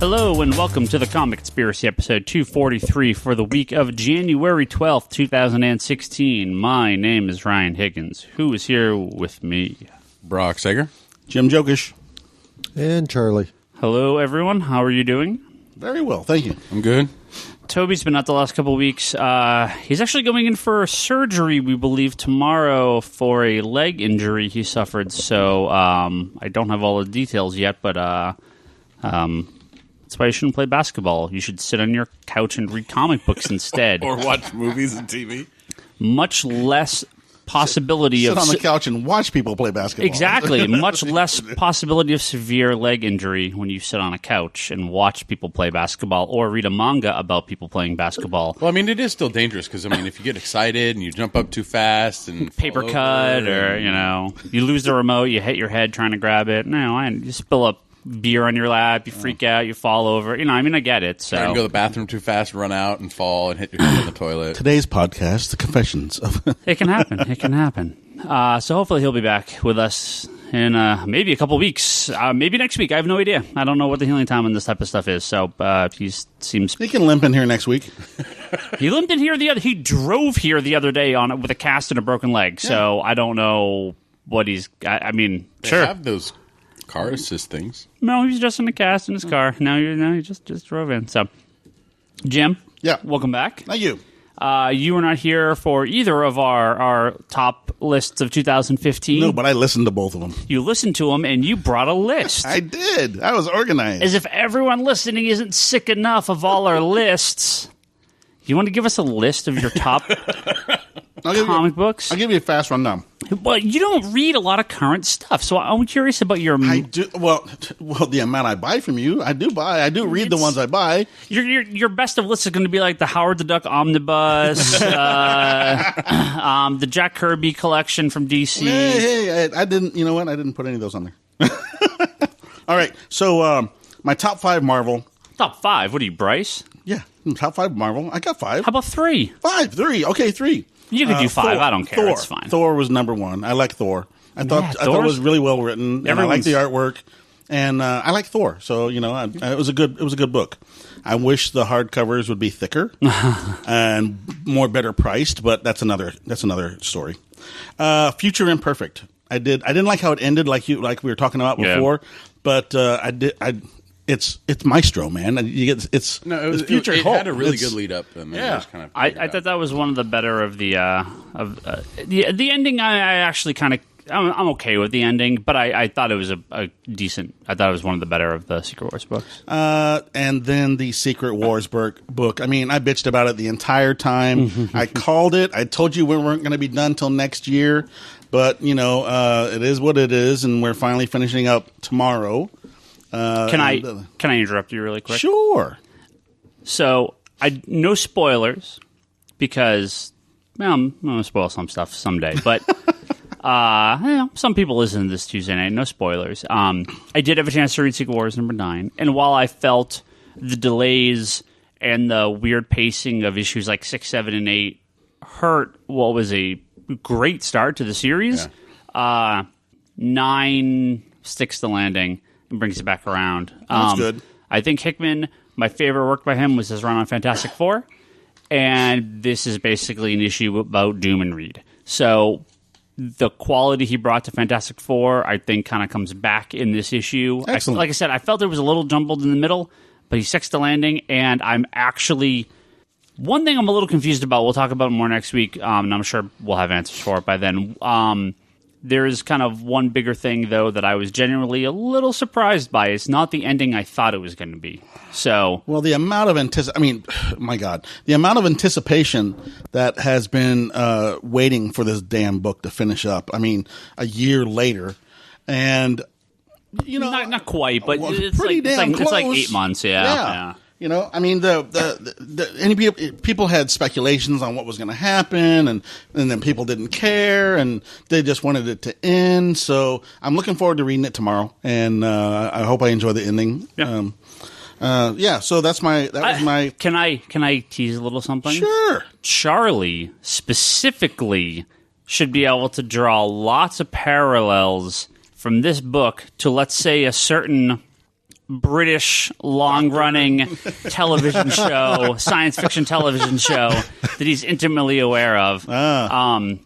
Hello and welcome to the Comic Conspiracy episode 243 for the week of January 12th, 2016. My name is Ryan Higgins. Who is here with me? Brock Sager. Jim Jokisch. And Charlie. Hello everyone, how are you doing? Very well, thank you. I'm good. Toby's been out the last couple of weeks. He's actually going in for surgery, we believe, tomorrow for a leg injury he suffered. So I don't have all the details yet, but that's why you shouldn't play basketball. You should sit on your couch and read comic books instead. Or watch movies and TV. Much less possibility Sit of... on the couch and watch people play basketball. Exactly. Much less possibility of severe leg injury when you sit on a couch and watch people play basketball or read a manga about people playing basketball. Well, I mean, it is still dangerous because, I mean, if you get excited and you jump up too fast and Paper cut or, you know, you lose the remote, you hit your head trying to grab it. No, you spill up beer on your lap, you freak out, you fall over. You know, I mean, I get it. So try to go to the bathroom too fast, run out and fall and hit your head on the toilet. Today's podcast, the confessions of... It can happen. It can happen. So hopefully he'll be back with us in maybe a couple weeks. Maybe next week. I have no idea. I don't know what the healing time on this type of stuff is. So he seems... He can limp in here next week. He limped in here He drove here the other day with a cast and a broken leg. Yeah. So I don't know what he's... I mean, they sure. have those car assist things. No, he was just in a cast in his car. No, he just drove in. So, Jim, yeah, welcome back. Thank you. You were not here for either of our top lists of 2015. No, but I listened to both of them. You listened to them, and you brought a list. I did. I was organized. As if everyone listening isn't sick enough of all our lists. You want to give us a list of your top comic books? I'll give you a fast rundown. Well, you don't read a lot of current stuff, so I'm curious about your... I do. Well, the amount I buy from you, I do buy. I do read the ones I buy. Your best of lists is going to be like the Howard the Duck Omnibus, the Jack Kirby collection from DC. Hey, I didn't... You know what? I didn't put any of those on there. All right, so my top 5 Marvel... Top 5? What are you, Bryce? Yeah, top 5 Marvel. I got 5. How about 3? 3. Okay, 3. You could do 5. Thor. I don't care. Thor. It's fine. Thor was number 1. I like Thor. I thought it was really well written. And I like the artwork, and I like Thor. So it was a good book. I wish the hardcovers would be thicker and better priced, but that's another story. Future Imperfect. I didn't like how it ended, like we were talking about before, but It's Maestro, man. It's Future It Hulk. had a really good lead up. And yeah, I thought that was one of the better of the ending. I actually kind of I'm okay with the ending, but I thought it was a decent. I thought it was one of the better of the Secret Wars books. And then the Secret Wars book. I mean, I bitched about it the entire time. I called it. I told you we weren't going to be done till next year, but it is what it is, and we're finally finishing up tomorrow. Can I interrupt you really quick? Sure. So, no spoilers, because I'm going to spoil some stuff someday. But some people listen to this Tuesday night. No spoilers. I did have a chance to read Secret Wars number 9, and while I felt the delays and the weird pacing of issues like 6, 7, and 8 hurt what was a great start to the series, 9 sticks the landing and brings it back around. That's good. I think Hickman, my favorite work by him was his run on Fantastic Four, and this is basically an issue about Doom and Reed. So the quality he brought to Fantastic Four, I think, kind of comes back in this issue. Excellent. Like I said, I felt it was a little jumbled in the middle, but he sticks the landing, and I'm actually... One thing I'm a little confused about, we'll talk about more next week, and I'm sure we'll have answers for it by then. There is kind of one bigger thing, though, that I was genuinely a little surprised by. It's not the ending I thought it was going to be. So, well, the amount of the amount of anticipation that has been waiting for this damn book to finish up. I mean, a year later, and not quite, but it's pretty damn close. It's like 8 months. Yeah. I mean, people had speculations on what was going to happen, and then people didn't care, and they just wanted it to end. So I'm looking forward to reading it tomorrow, and I hope I enjoy the ending. Yeah. So that was my. Can I tease a little something? Sure. Charlie specifically should be able to draw lots of parallels from this book to, let's say, a certain British long-running television show, science fiction television show that he's intimately aware of.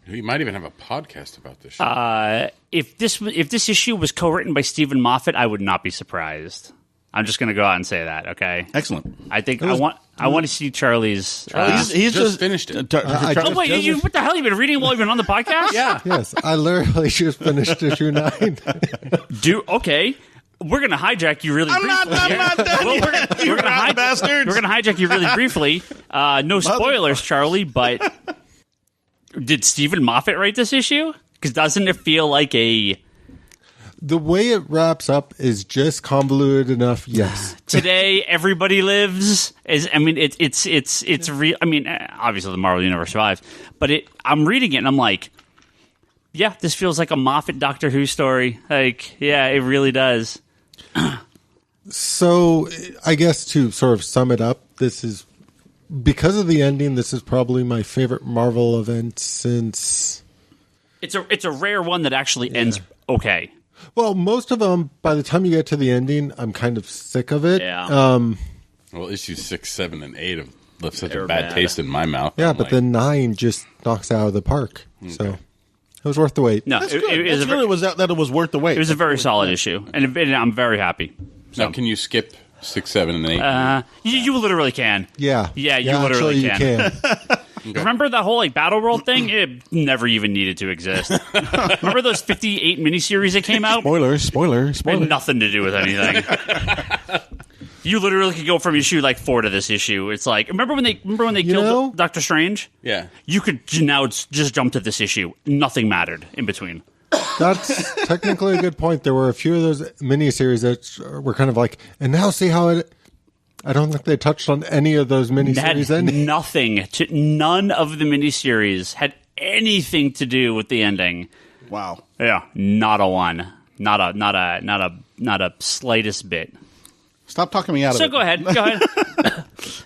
He might even have a podcast about this show. If this issue was co-written by Stephen Moffat, I would not be surprised. I'm just going to go out and say that. Okay, excellent. I think I want to see Charlie's. He's just finished it. What the hell? You've been reading while you've been on the podcast? Yeah. Yes, I literally just finished issue 9. Okay. We're going to hijack you really briefly. I'm not done yet. We're going to hijack you really briefly. No spoilers, Charlie, but did Stephen Moffat write this issue? Because doesn't it feel like the way it wraps up is just convoluted enough. Yes. Today everybody lives it's real. I mean, obviously the Marvel Universe survives, but I'm reading it and I'm like, yeah, this feels like a Moffat Doctor Who story. Like, yeah, it really does. So I guess to sort of sum it up, this is, because of the ending, this is probably my favorite Marvel event since... It's a rare one that actually ends okay. Well, most of them, by the time you get to the ending, I'm kind of sick of it. Yeah. Well, issues 6, 7, and 8 have left such a bad taste in my mouth. Yeah, but then 9 just knocks out of the park. Okay. So... it was worth the wait. No, that it was worth the wait. It was a very solid issue, and I'm very happy. So. Now, can you skip 6, 7, and 8? You literally can. Yeah. Yeah, you literally you can. Okay. Remember that whole Battle World thing? It never even needed to exist. Remember those 58 miniseries that came out? Spoiler. Had nothing to do with anything. You literally could go from issue 4 to this issue. It's like, remember when they killed Doctor Strange? Yeah. You could now just jump to this issue. Nothing mattered in between. That's technically a good point. There were a few of those miniseries that were kind of like, and now see how it... I don't think they touched on any of those miniseries. None of the miniseries had anything to do with the ending. Wow. Yeah, not a one. Not a slightest bit. Stop talking me out of it. So go ahead.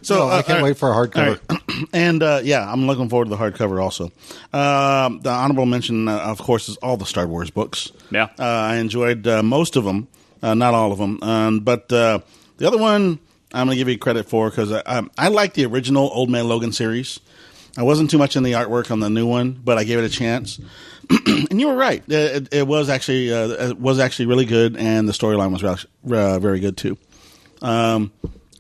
So I can't wait for a hardcover. Right. And I'm looking forward to the hardcover also. The honorable mention, of course, is all the Star Wars books. Yeah. I enjoyed most of them, not all of them. But the other one I'm going to give you credit for because I like the original Old Man Logan series. I wasn't too much in the artwork on the new one, but I gave it a chance. And you were right. It was actually really good, and the storyline was very good too.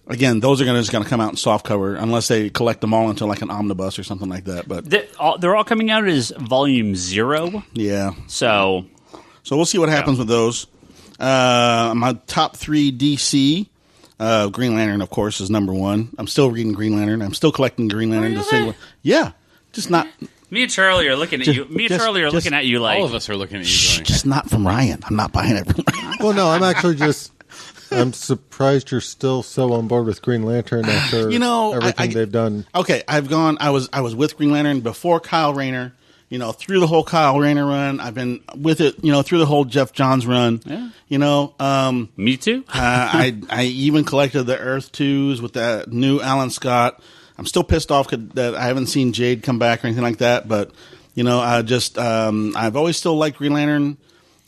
Again, those are just going to come out in softcover unless they collect them all into like an omnibus or something like that. But they're all coming out as volume 0. Yeah. So we'll see what happens with those. My top 3 DC. Green Lantern, of course, is number 1. I'm still reading Green Lantern. I'm still collecting Green Lantern. Really? Yeah, just not. Me and Charlie are looking at you. Me and Charlie are looking at you like all of us are looking at you. Going, just not from Ryan. I'm not buying it from Ryan. Well, no, I'm actually just. I'm surprised you're still so on board with Green Lantern after everything they've done. Okay, I've gone. I was with Green Lantern before Kyle Rayner. Through the whole Kyle Rayner run, I've been with it. Through the whole Jeff Johns run. Yeah. Me too. I even collected the Earth 2s with that new Alan Scott. I'm still pissed off that I haven't seen Jade come back or anything like that. But I've always still liked Green Lantern.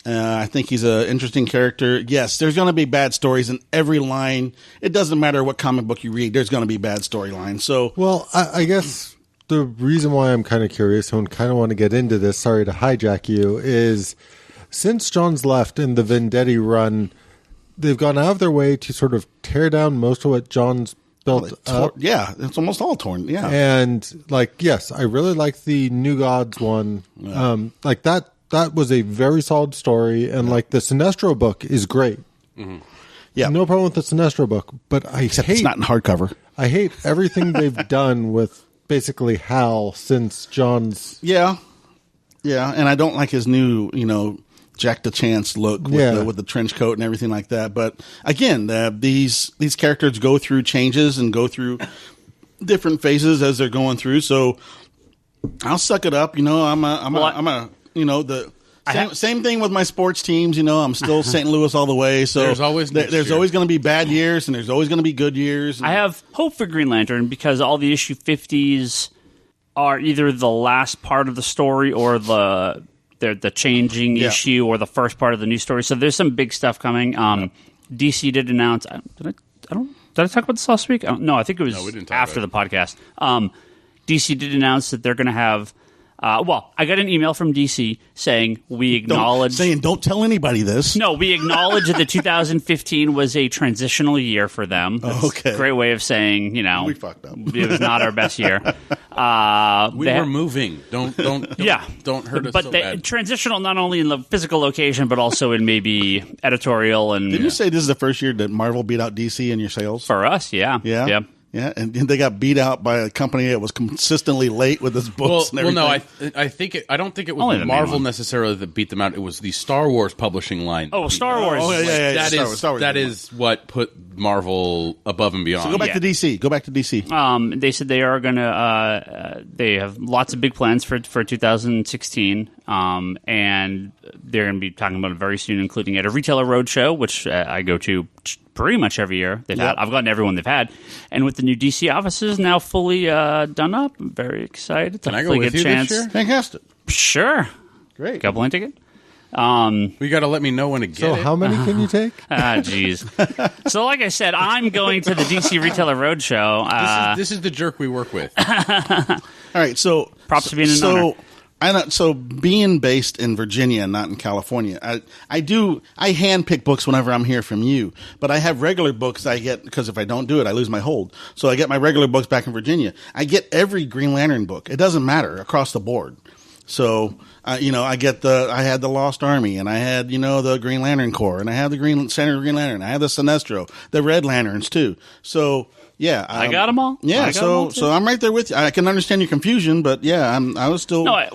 I think he's an interesting character. Yes, there's going to be bad stories in every line. It doesn't matter what comic book you read. There's going to be bad storylines. So, well, I guess the reason why I'm kind of curious and kind of want to get into this, sorry to hijack you, is since John's left in the Vendetti run, they've gone out of their way to sort of tear down most of what John's built up. Yeah, it's almost all torn. Yeah. And, yes, I really like the New Gods one. Yeah. That was a very solid story, and the Sinestro book is great. Mm-hmm. Yeah, no problem with the Sinestro book, but Except it's not in hardcover. I hate everything they've done with basically Hal since John's. Yeah, and I don't like his new, Jack the Chance look with the trench coat and everything like that. But again, these characters go through changes and go through different phases as they're going through. So I'll suck it up. Same thing with my sports teams. I'm still St. Louis all the way. So there's always going to be bad years, and there's always going to be good years. I have hope for Green Lantern because all the issue 50s are either the last part of the story or the changing issue or the first part of the new story. So there's some big stuff coming. DC did announce. Did I talk about this last week? No, I think it was after the podcast. DC did announce that they're going to have. Well, I got an email from DC saying we acknowledge... Don't tell anybody this. No, we acknowledge that the 2015 was a transitional year for them. That's okay. A great way of saying, we fucked up. It was not our best year. We were moving. Don't hurt us but so bad. Transitional not only in the physical location, but also in maybe editorial and... Didn't you say this is the first year that Marvel beat out DC in your sales? For us, yeah. Yeah? Yeah, and they got beat out by a company that was consistently late with its books and everything. I don't think it was Marvel necessarily that beat them out. It was the Star Wars publishing line. Oh, Star Wars. Oh, yeah. That is what put Marvel above and beyond. So go back to DC. They said they are going to. They have lots of big plans for 2016, and they're going to be talking about it very soon, including at a retailer roadshow, which I go to pretty much every year. I've gotten everyone they've had, and with the new DC offices now fully done up, I'm very excited. Can I go with you this year? Fantastic. Sure. Great. Couple in ticket. You got to let me know when to get it. So how many can you take? Jeez. So like I said, I'm going to the DC Retailer Roadshow. This is the jerk we work with. All right, so props to being an owner. So being based in Virginia, not in California, I handpick books whenever I'm here from you, but I have regular books I get because if I don't do it, I lose my hold. So I get my regular books back in Virginia. I get every Green Lantern book. It doesn't matter across the board. So, I had the Lost Army, and I had, the Green Lantern Corps, and I had the Center Green Lantern, I had the Sinestro, the Red Lanterns too. So, yeah. I got them all. Yeah, so I'm right there with you. I can understand your confusion, but yeah, I was still... like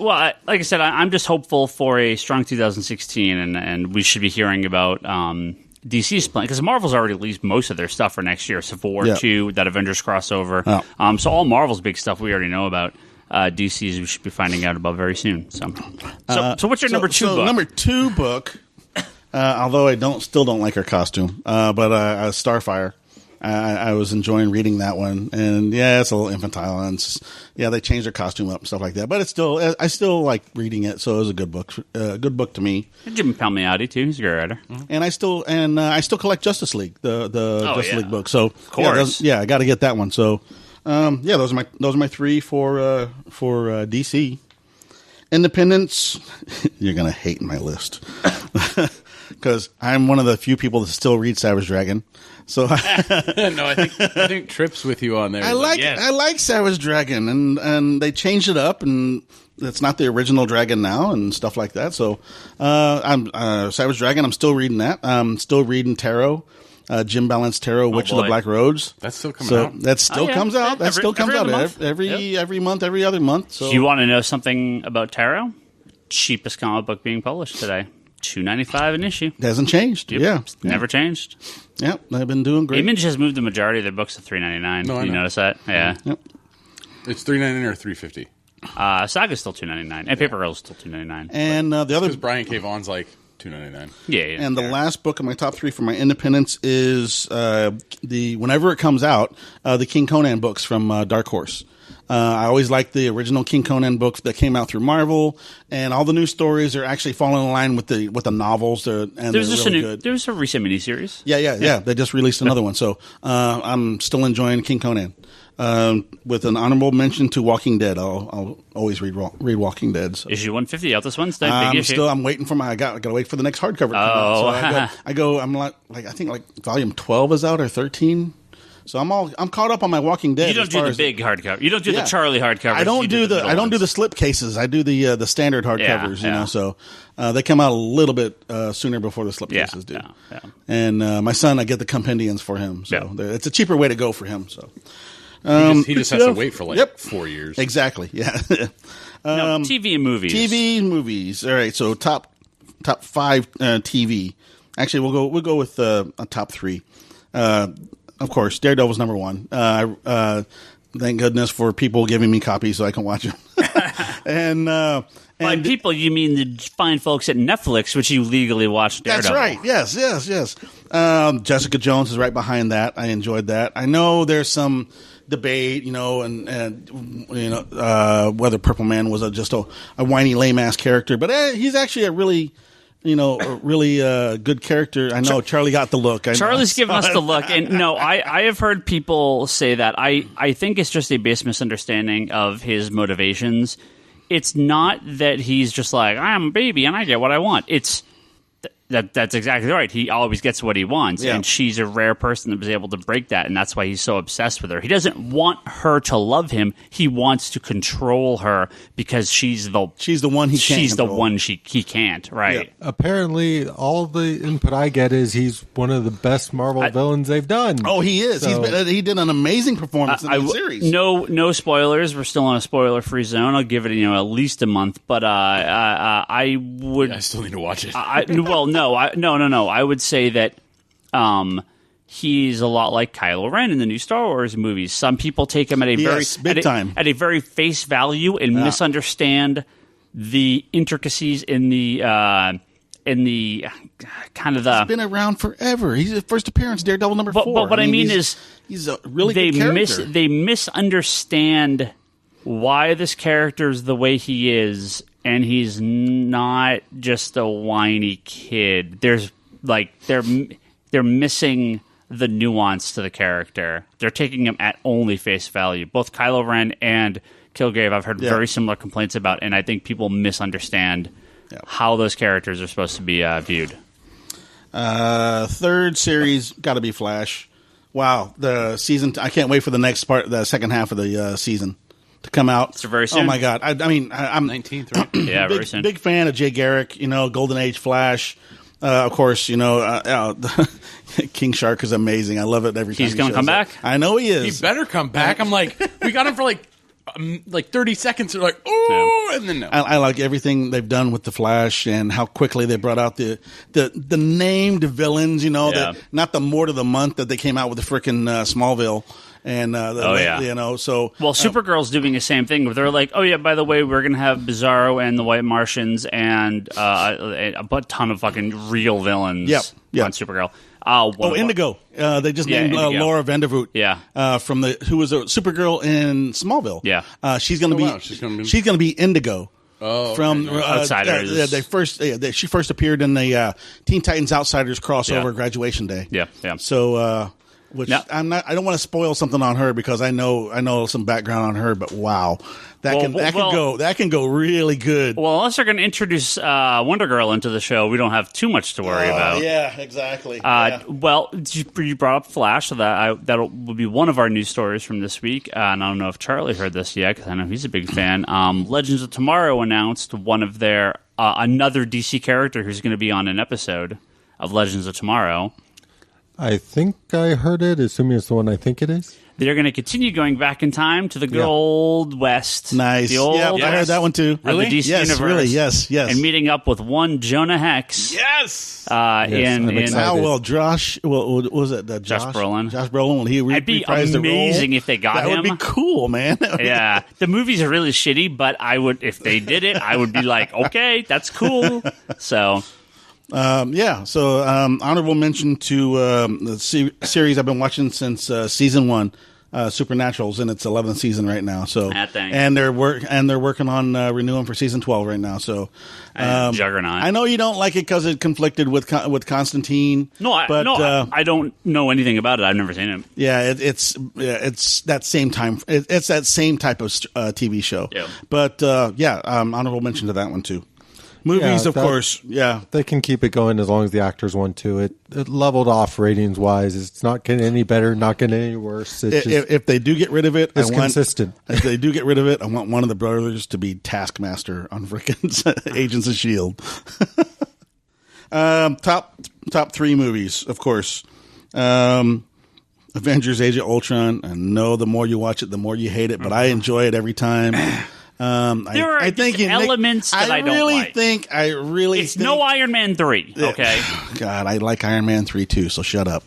I said, I'm just hopeful for a strong 2016, and we should be hearing about... DC's plan, because Marvel's already released most of their stuff for next year. Civil War 2, that Avengers crossover. Oh. So all Marvel's big stuff we already know about. DC's we should be finding out about very soon. So what's your number two book? Number 2 book, although I still don't like her costume, but Starfire. I was enjoying reading that one, and yeah, it's a little infantile, and they changed their costume up and stuff like that. But I still like reading it, so it was a good book. Good book to me. Jim Palmiotti too. He's a great writer. And I still collect Justice League, the Justice League book. So of course, I got to get that one. So those are my 3 for DC. Independence. You're gonna hate my list because I'm one of the few people that still read Savage Dragon. So no, I think Tripp's with you on there. I like Savage Dragon, and they changed it up, and it's not the original Dragon now, and stuff like that. So I'm Savage Dragon. I'm still reading that. I'm still reading Tarot. Jim Balance Tarot, Witch of the Black Roads. That's still coming out. That still comes out. That still comes out every month, every other month. So. Do you want to know something about Tarot? Cheapest comic book being published today. $2.95 an issue. It hasn't changed. Yep. Yeah. Never changed. Yeah, they've been doing great. Image has moved the majority of their books to $3.99. No, you notice that? Yeah. Yep. It's $3.99 or $3.50. Saga's still $2.99, and Paper Girl's still $2.99. And the other, because Brian K. Vaughan's like $2.99. Yeah. And the last book of my top 3 for my Independence is whenever it comes out, the King Conan books from Dark Horse. I always liked the original King Conan books that came out through Marvel, and all the new stories are actually falling in line with the novels. They're really good. There was a recent miniseries. Yeah. They just released another one, so I'm still enjoying King Conan. With an honorable mention to Walking Dead. I'll always read Walking Dead. So. Issue 150 out this Wednesday. Big issue. I'm waiting for I gotta wait for the next hardcover to come out. So I'm like I think volume 12 is out or 13. So I'm caught up on my Walking Dead. You don't do the big hardcover. You don't do the Charlie hardcovers. I don't do the slip cases. I do the standard hardcovers. You know, so they come out a little bit sooner before the slip cases do. Yeah. And my son, I get the compendiums for him. So it's a cheaper way to go for him. So. He just has to wait for 4 years. Exactly. Yeah. TV and movies. TV and movies. All right. So top 5 TV. Actually, we'll go with a top 3. Of course, Daredevil's number 1. Thank goodness for people giving me copies so I can watch them. and by people, you mean the fine folks at Netflix, which you legally watch Daredevil. That's right. Yes. Jessica Jones is right behind that. I enjoyed that. I know there's some debate, and whether Purple Man was just a whiny, lame ass character, but he's actually a really really good character. I know Charlie got the look. Charlie's giving us the look. And no, I have heard people say that. I think it's just a base misunderstanding of his motivations. It's not that he's just like, I'm a baby and I get what I want. It's that's exactly right. He always gets what he wants, and she's a rare person that was able to break that, and that's why he's so obsessed with her. He doesn't want her to love him. He wants to control her because she's the one he can't. She's control. The one he can't. Right. Yeah. Apparently, all the input I get is he's one of the best Marvel villains they've done. Oh, he is. So, he did an amazing performance in the series. No spoilers. We're still on a spoiler-free zone. I'll give it at least a month, but I would. I still need to watch it. No, I would say that he's a lot like Kylo Ren in the new Star Wars movies. Some people take him at a very face value and misunderstand the intricacies in the kind of the. He's been around forever. He's his first appearance, Daredevil number 4. But what I mean is, he's a really good character. They misunderstand why this character is the way he is. And he's not just a whiny kid. There's they're missing the nuance to the character. They're taking him at only face value. Both Kylo Ren and Kilgrave I've heard very similar complaints about, and I think people misunderstand how those characters are supposed to be viewed. Third series got to be Flash. Wow, the season! I can't wait for the next part, the second half of the season to come out. It's very soon. Oh my god! I'm 19th, right? Yeah, very soon. Big fan of Jay Garrick. Golden Age Flash. Of course, King Shark is amazing. I love it every time. He's going to come back. I know he is. He better come back. I'm like, we got him for like 30 seconds. They're like, oh, and then no. I like everything they've done with the Flash and how quickly they brought out the named villains. Not the Mort of the Month that they came out with the frickin' Smallville. And Supergirl's doing the same thing. They're like, oh yeah, by the way, we're gonna have Bizarro and the White Martians and a ton of fucking real villains. On Supergirl. Indigo. They just named Laura Vandervoot. Yeah. Who was a Supergirl in Smallville. Yeah. She's gonna be Indigo. Oh, from Outsiders. She first appeared in the Teen Titans Outsiders crossover Graduation Day. Yeah. So. I don't want to spoil something on her because I know some background on her, but wow, that can go really good. Well, unless they're going to introduce Wonder Girl into the show, we don't have too much to worry about. Yeah, exactly. Well, you brought up Flash, so that will be one of our news stories from this week. And I don't know if Charlie heard this yet because I know he's a big fan. Legends of Tomorrow announced one of their another DC character who's going to be on an episode of Legends of Tomorrow. I think I heard it, assuming it's the one I think it is. They're going to continue going back in time to the good old West. Nice. The old I heard that one too. Really? Of the DC universe. Really, yes. And meeting up with one Jonah Hex. Yes! What was it? Josh Brolin. Josh Brolin, when he It'd be amazing if they got him. That would be cool, man. Yeah. The movies are really shitty, but if they did it, I would be like, okay, that's cool. So... honorable mention to the series I've been watching since season 1, Supernatural's in its 11th season right now. So, and they're working on renewing for season 12 right now. So, Juggernaut. I know you don't like it because it conflicted with Constantine. I don't know anything about it. I've never seen it. Yeah, it's that same time. It's that same type of TV show. Yeah. But honorable mention to that one too. Movies, of course, they can keep it going as long as the actors want to. It leveled off ratings wise. It's not getting any better, not getting any worse. If they do get rid of it, it's consistent. If they do get rid of it, I want one of the brothers to be Taskmaster on frickin' Agents of S.H.I.E.L.D. Top 3 movies, of course. Avengers: Age of Ultron. I know the more you watch it, the more you hate it, but I enjoy it every time. There are elements that I don't like. It's no Iron Man 3, okay? God, I like Iron Man 3 too, so shut up.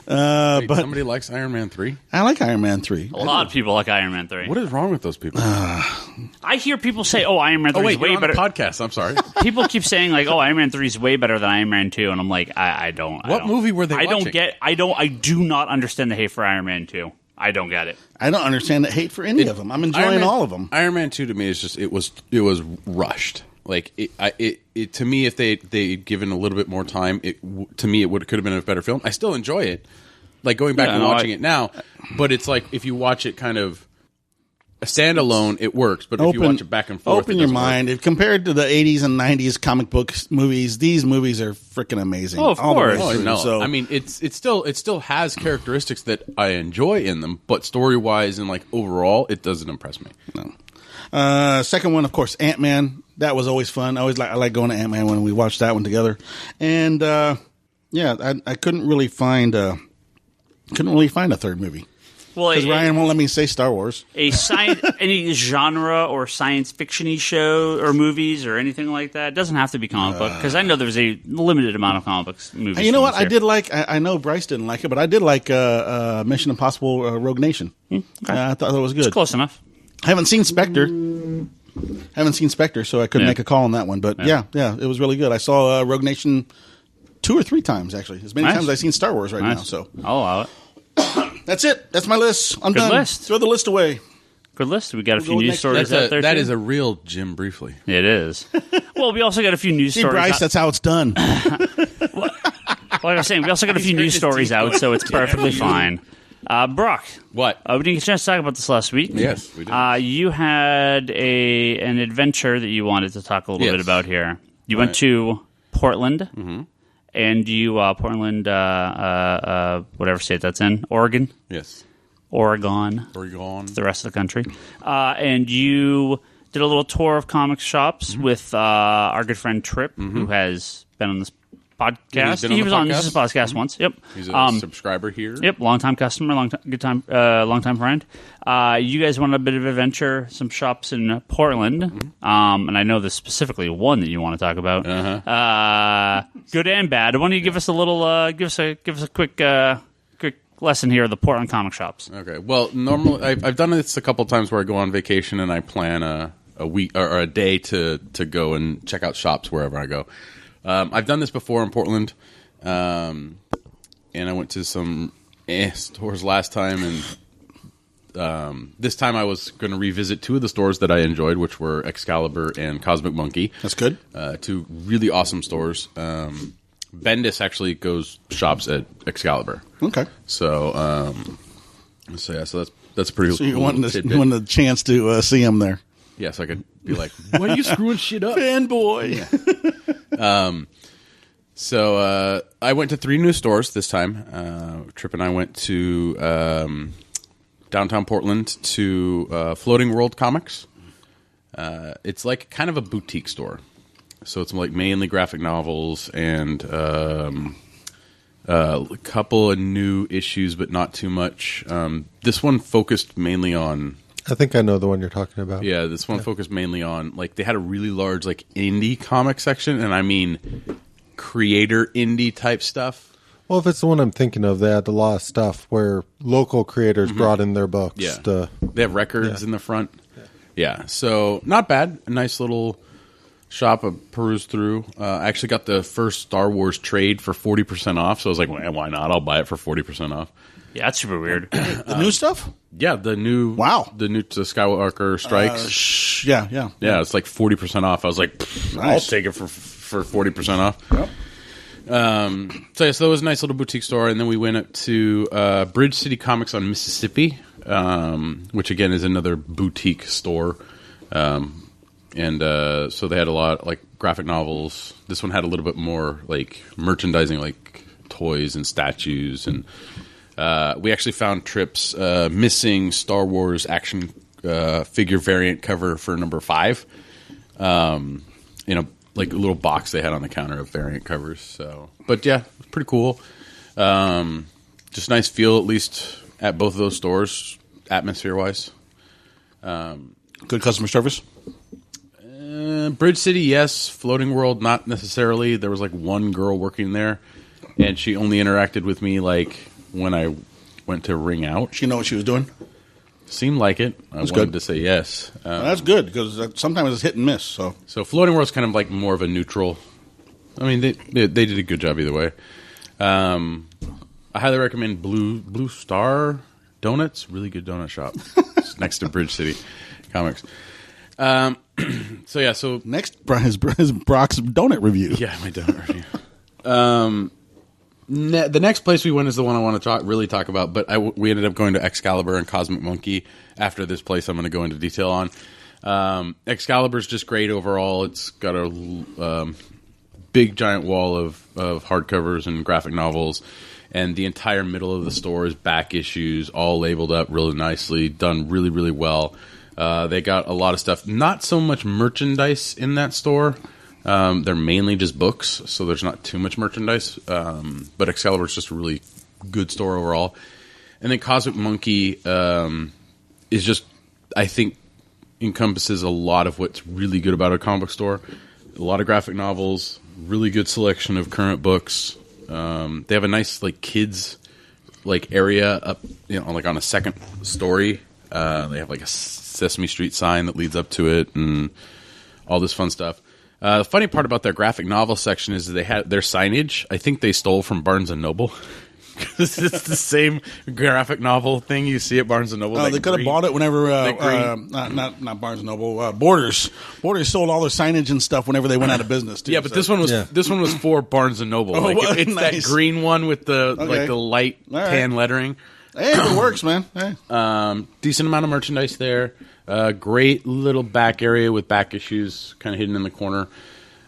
But somebody likes Iron Man 3? I like Iron Man 3. A lot of people like Iron Man 3. What is wrong with those people? I hear people say, Iron Man 3 is way better. On a podcast, I'm sorry. People keep saying, Iron Man 3 is way better than Iron Man 2, and I'm like, I don't. What movie were they watching? I do not understand the hate for Iron Man 2. I don't get it. I don't understand the hate for any of them. I'm enjoying all of them. Iron Man 2 to me is just it was rushed. Like it to me, if they'd given a little bit more time, to me it could have been a better film. I still enjoy it, like going back and watching it now. But it's like if you watch it kind of a standalone, it works. But if you watch it back and forth, open your mind. If compared to the 80s and 90s comic book movies, these movies are freaking amazing. Oh, of course. No. So, I mean, it still has characteristics that I enjoy in them, but story wise and like overall, it doesn't impress me. No. Second one, of course, Ant-Man. That was always fun. I like going to Ant-Man when we watched that one together. And I couldn't really find a third movie. Well, because Ryan won't let me say Star Wars. Any genre or science fiction-y show or movies or anything like that. It doesn't have to be comic book, because I know there's a limited amount of comic books movies. You know what? I did like. I know Bryce didn't like it, but I did like Mission Impossible: Rogue Nation. Okay. I thought that was good. It's close enough. I haven't seen Spectre, so I couldn't make a call on that one. But yeah, it was really good. I saw Rogue Nation 2 or 3 times, actually. As many times as I've seen Star Wars now. So I'll allow it. That's it. That's my list. I'm done. List. Throw the list away. Good list. We got a few news stories out there. That too. is a real Jim Briefly. It is. Well, we also got a few news stories. Bryce, that's how it's done. Like I was saying, we also got a few news stories out, so it's perfectly fine. Brock. What? We didn't get a chance to talk about this last week. Yes, we did. You had an adventure that you wanted to talk a little bit about here. You went to Portland. Mm-hmm. And you, Portland, whatever state that's in, Oregon? Yes. Oregon. The rest of the country. And you did a little tour of comic shops with our good friend Tripp, who has been on this podcast. He was on this podcast once. Yep. He's a subscriber here. Yep. Long-time customer, long-time friend. You guys wanted a bit of adventure, some shops in Portland. And I know there's specifically one that you want to talk about. Good and bad. Why don't you give us a little, give us a quick lesson here of the Portland comic shops. Okay. Well, normally I've done this a couple times where I go on vacation and I plan a week or a day to go and check out shops wherever I go. I've done this before in Portland, and I went to some stores last time, and this time I was going to revisit 2 of the stores that I enjoyed, which were Excalibur and Cosmic Monkey. That's good. 2 really awesome stores. Bendis actually shops at Excalibur. Okay. So, that's pretty cool. So you wanted a chance to see him there. Yes, I could be like, why are you screwing shit up? Fanboy. Yeah. So I went to 3 new stores this time. Tripp and I went to downtown Portland to Floating World Comics. It's like kind of a boutique store. So it's like mainly graphic novels and a couple of new issues, but not too much. This one focused mainly on... I think I know the one you're talking about. Yeah, this one focused mainly on, like, they had a really large, like, indie comic section, and I mean creator indie type stuff. Well, if it's the one I'm thinking of, they had a lot of stuff where local creators brought in their books. Yeah. They have records in the front. Yeah, so not bad. A nice little shop I perused through. I actually got the first Star Wars trade for 40% off, so I was like, well, why not? I'll buy it for 40% off. Yeah, that's super weird. The new stuff? Yeah, the new... Wow. The new Skywalker Strikes. Yeah, it's like 40% off. I was like, nice. I'll take it for 40% off. Yep. So that was a nice little boutique store. And then we went up to Bridge City Comics on Mississippi, which, again, is another boutique store. So they had a lot, like, graphic novels. This one had a little bit more, like, merchandising, like toys and statues, and... we actually found Tripp's missing Star Wars action figure variant cover for number 5. In a like a little box they had on the counter of variant covers. So, but yeah, pretty cool. Just nice feel, at least at both of those stores, atmosphere wise. Good customer service. Bridge City, yes. Floating World, not necessarily. There was like one girl working there, and she only interacted with me like when I went to ring out. She know what she was doing? Seemed like it. I wanted to say yes. That's good, because sometimes it's hit and miss. So Floating World's kind of like more of a neutral. I mean, they did a good job either way. I highly recommend Blue Star Donuts. Really good donut shop. It's next to Bridge City Comics. So next, Brock's donut review. Yeah, my donut review. The next place we went is the one I want to really talk about, but we ended up going to Excalibur and Cosmic Monkey. After this place, I'm going to go into detail on. Excalibur's just great overall. It's got a big giant wall of hardcovers and graphic novels, and the entire middle of the store is back issues, all labeled up really nicely, done really, really well. They got a lot of stuff. Not so much merchandise in that store. They're mainly just books, so there's not too much merchandise. But Excalibur is just a really good store overall. And then Cosmic Monkey is just, I think, encompasses a lot of what's really good about a comic book store. A lot of graphic novels, really good selection of current books. They have a nice kids area up, on a second story. They have a Sesame Street sign that leads up to it, and all this fun stuff. The funny part about their graphic novel section is they had their signage. I think they stole from Barnes and Noble. Because it's the same graphic novel thing you see at Barnes and Noble. They could have bought it whenever not Barnes and Noble. Borders sold all their signage and stuff whenever they went out of business. Too, but this one was for Barnes and Noble. It's nice. That green one with the the light tan lettering. Hey, it works, man. Hey. Decent amount of merchandise there. Great little back area with back issues kind of hidden in the corner.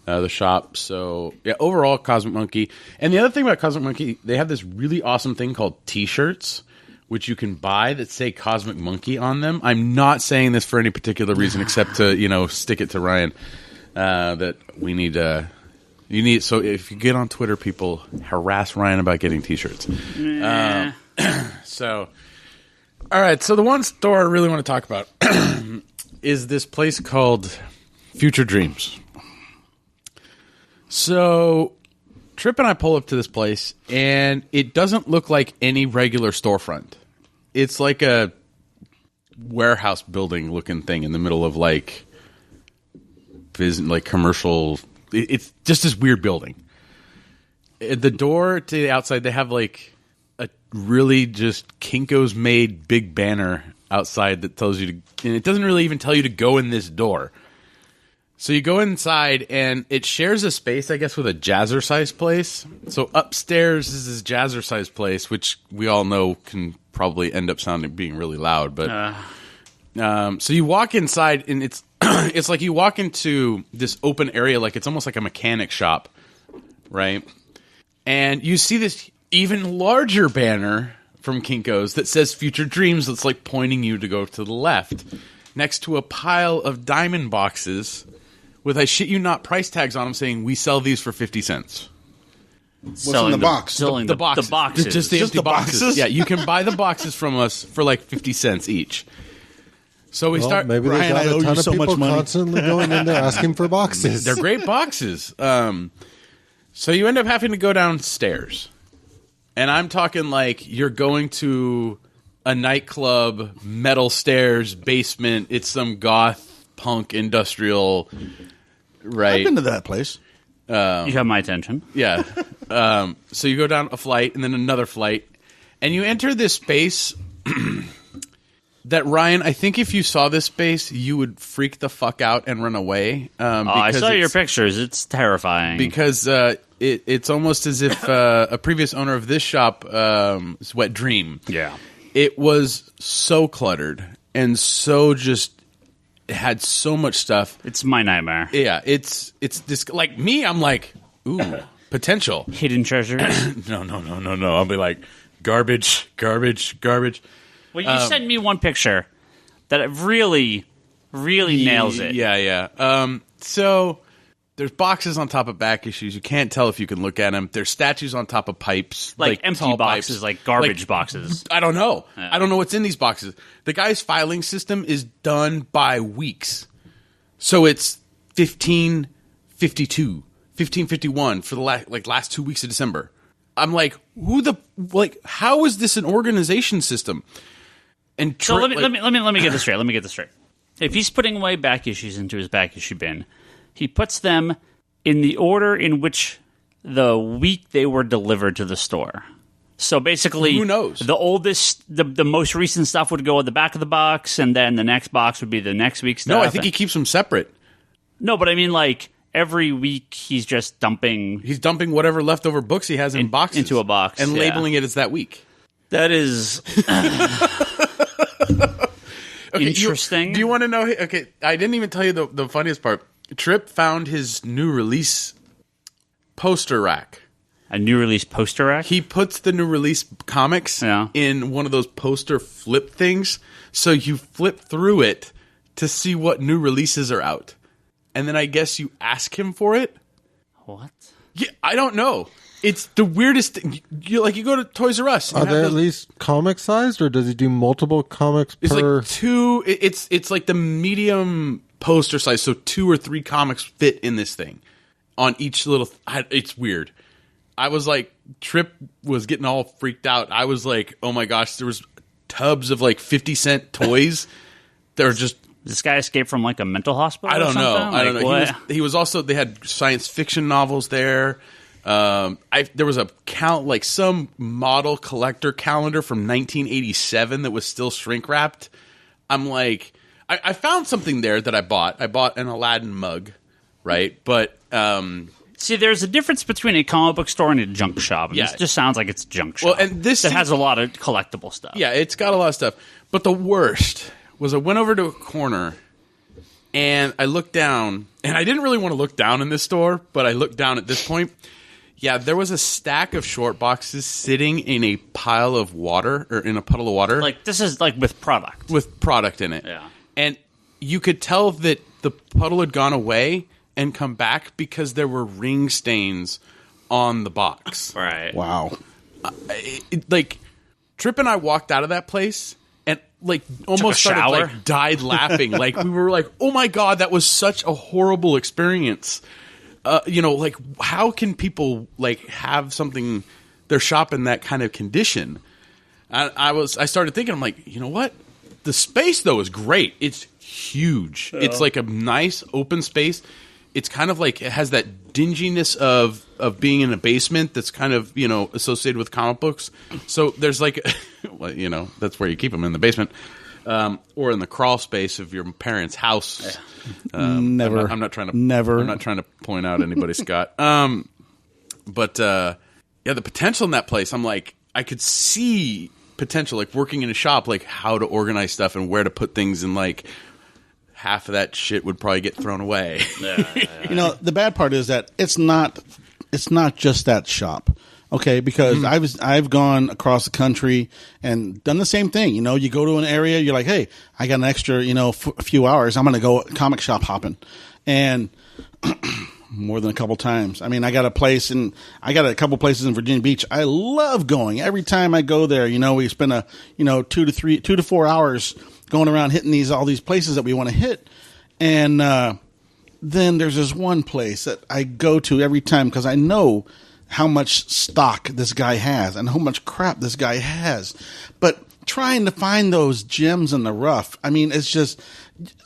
The shop. So, yeah, overall, Cosmic Monkey. And the other thing about Cosmic Monkey, they have this really awesome thing called T-shirts, which you can buy that say Cosmic Monkey on them. I'm not saying this for any particular reason except to, stick it to Ryan. That we need, so if you get on Twitter, people harass Ryan about getting T-shirts. So, all right. So the one store I really want to talk about is this place called Future Dreams. So, Trip and I pull up to this place, and it doesn't look like any regular storefront. It's like a warehouse building looking thing in the middle of commercial. It's just this weird building. At the door to the outside, they have a really just Kinko's made big banner outside that tells you to, and it doesn't really even tell you to go in this door. So you go inside, and it shares a space, I guess, with a Jazzercise place. So upstairs is this Jazzercise place, which we all know can probably end up being really loud. But so you walk inside, and it's it's like you walk into this open area, like it's almost like a mechanic shop, right? And you see this even larger banner from Kinko's that says Future Dreams that's pointing you to go to the left, next to a pile of diamond boxes with, I shit you not, price tags on them saying, we sell these for 50 cents. What's in the box? Selling the boxes. Just the empty boxes. Yeah, you can buy the boxes from us for 50 cents each. So we start... Maybe they got a ton of people constantly going in there asking for boxes. They're great boxes. So you end up having to go downstairs. And I'm talking you're going to a nightclub, metal stairs, basement. It's some goth, punk, industrial... Right. I've been to that place. You have my attention. Yeah. So you go down a flight and then another flight, and you enter this space that, Ryan, I think if you saw this space, you would freak the fuck out and run away. I saw your pictures. It's terrifying. Because it's almost as if a previous owner of this shop, Wet Dream. Yeah. It was so cluttered and so just... It had so much stuff. It's my nightmare. Yeah, it's this me. I'm ooh, potential hidden treasure. No. I'll be garbage. Well, you sent me one picture that really nails it. Yeah. So there's boxes on top of back issues. You can't tell if you can look at them. There's statues on top of pipes, empty boxes, pipes. Garbage boxes. I don't know. Yeah. I don't know what's in these boxes. The guy's filing system is done by weeks. So it's 1552, 1551 for the last 2 weeks of December. I'm how is this an organization system? And so let me get this straight. Let me get this straight. If he's putting away back issues into his back issue bin, he puts them in the order in which the week they were delivered to the store. So basically, who knows? The oldest, the most recent stuff would go at the back of the box, and then the next box would be the next week's stuff. No, I think he keeps them separate. No, but I mean, like, every week he's just dumping... He's dumping whatever leftover books he has in boxes. Into a box. And labeling it as that week. That is... Okay, interesting. Do you want to know... Okay, I didn't even tell you the funniest part. Tripp found his new release poster rack. A new release poster rack? He puts the new release comics in one of those poster flip things. So you flip through it to see what new releases are out. And then I guess you ask him for it. What? Yeah, I don't know. It's the weirdest thing. You go to Toys R Us. Are they at least comic sized, or does he do multiple comics it's per? Like two. It's like the medium poster size, so 2 or 3 comics fit in this thing on each little. It's weird. I was like, Tripp was getting all freaked out. I was like, oh my gosh, there was tubs of like 50-cent toys that were just. This guy escaped from like a mental hospital? I don't know. Like, I don't know. He was also. They had science fiction novels there. There was a some model collector calendar from 1987 that was still shrink wrapped. I'm like, I found something there that I bought. I bought an Aladdin mug, right? But see, there's a difference between a comic book store and a junk shop. And this just sounds like it's a junk shop. Well, and this has a lot of collectible stuff. Yeah, it's got a lot of stuff. But the worst was I went over to a corner and I looked down, and I didn't really want to look down in this store, but I looked down at this point. Yeah, there was a stack of short boxes sitting in a pile of water, or in a puddle of water. Like, this is like with product. With product in it. Yeah. And you could tell that the puddle had gone away and come back because there were ring stains on the box. Right. Wow. Tripp and I walked out of that place and almost started died laughing. Like, we were like, oh my God, that was such a horrible experience. How can people have something, their shop in that kind of condition? I started thinking, I'm like, you know what? The space though is great. It's huge. Yeah. It's like a nice open space. It's kind of like, it has that dinginess of being in a basement that's kind of, associated with comic books. So there's that's where you keep them, in the basement. Or in the crawl space of your parents' house. Never. I'm not trying to. Never. I'm not trying to point out anybody, Scott. But the potential in that place. I'm like, I could see potential, working in a shop, how to organize stuff and where to put things, and half of that shit would probably get thrown away. Yeah. The bad part is that it's not just that shop. Okay, because I've gone across the country and done the same thing. You go to an area, you're like, hey, I got an extra, a few hours. I'm going to go comic shop hopping. And more than a couple times. I mean, I got a couple places in Virginia Beach. I love going. Every time I go there, we spend 2 to 4 hours going around hitting all these places that we want to hit. And then there's this one place that I go to every time because I know how much stock this guy has and how much crap this guy has. But trying to find those gems in the rough, I mean, it's just,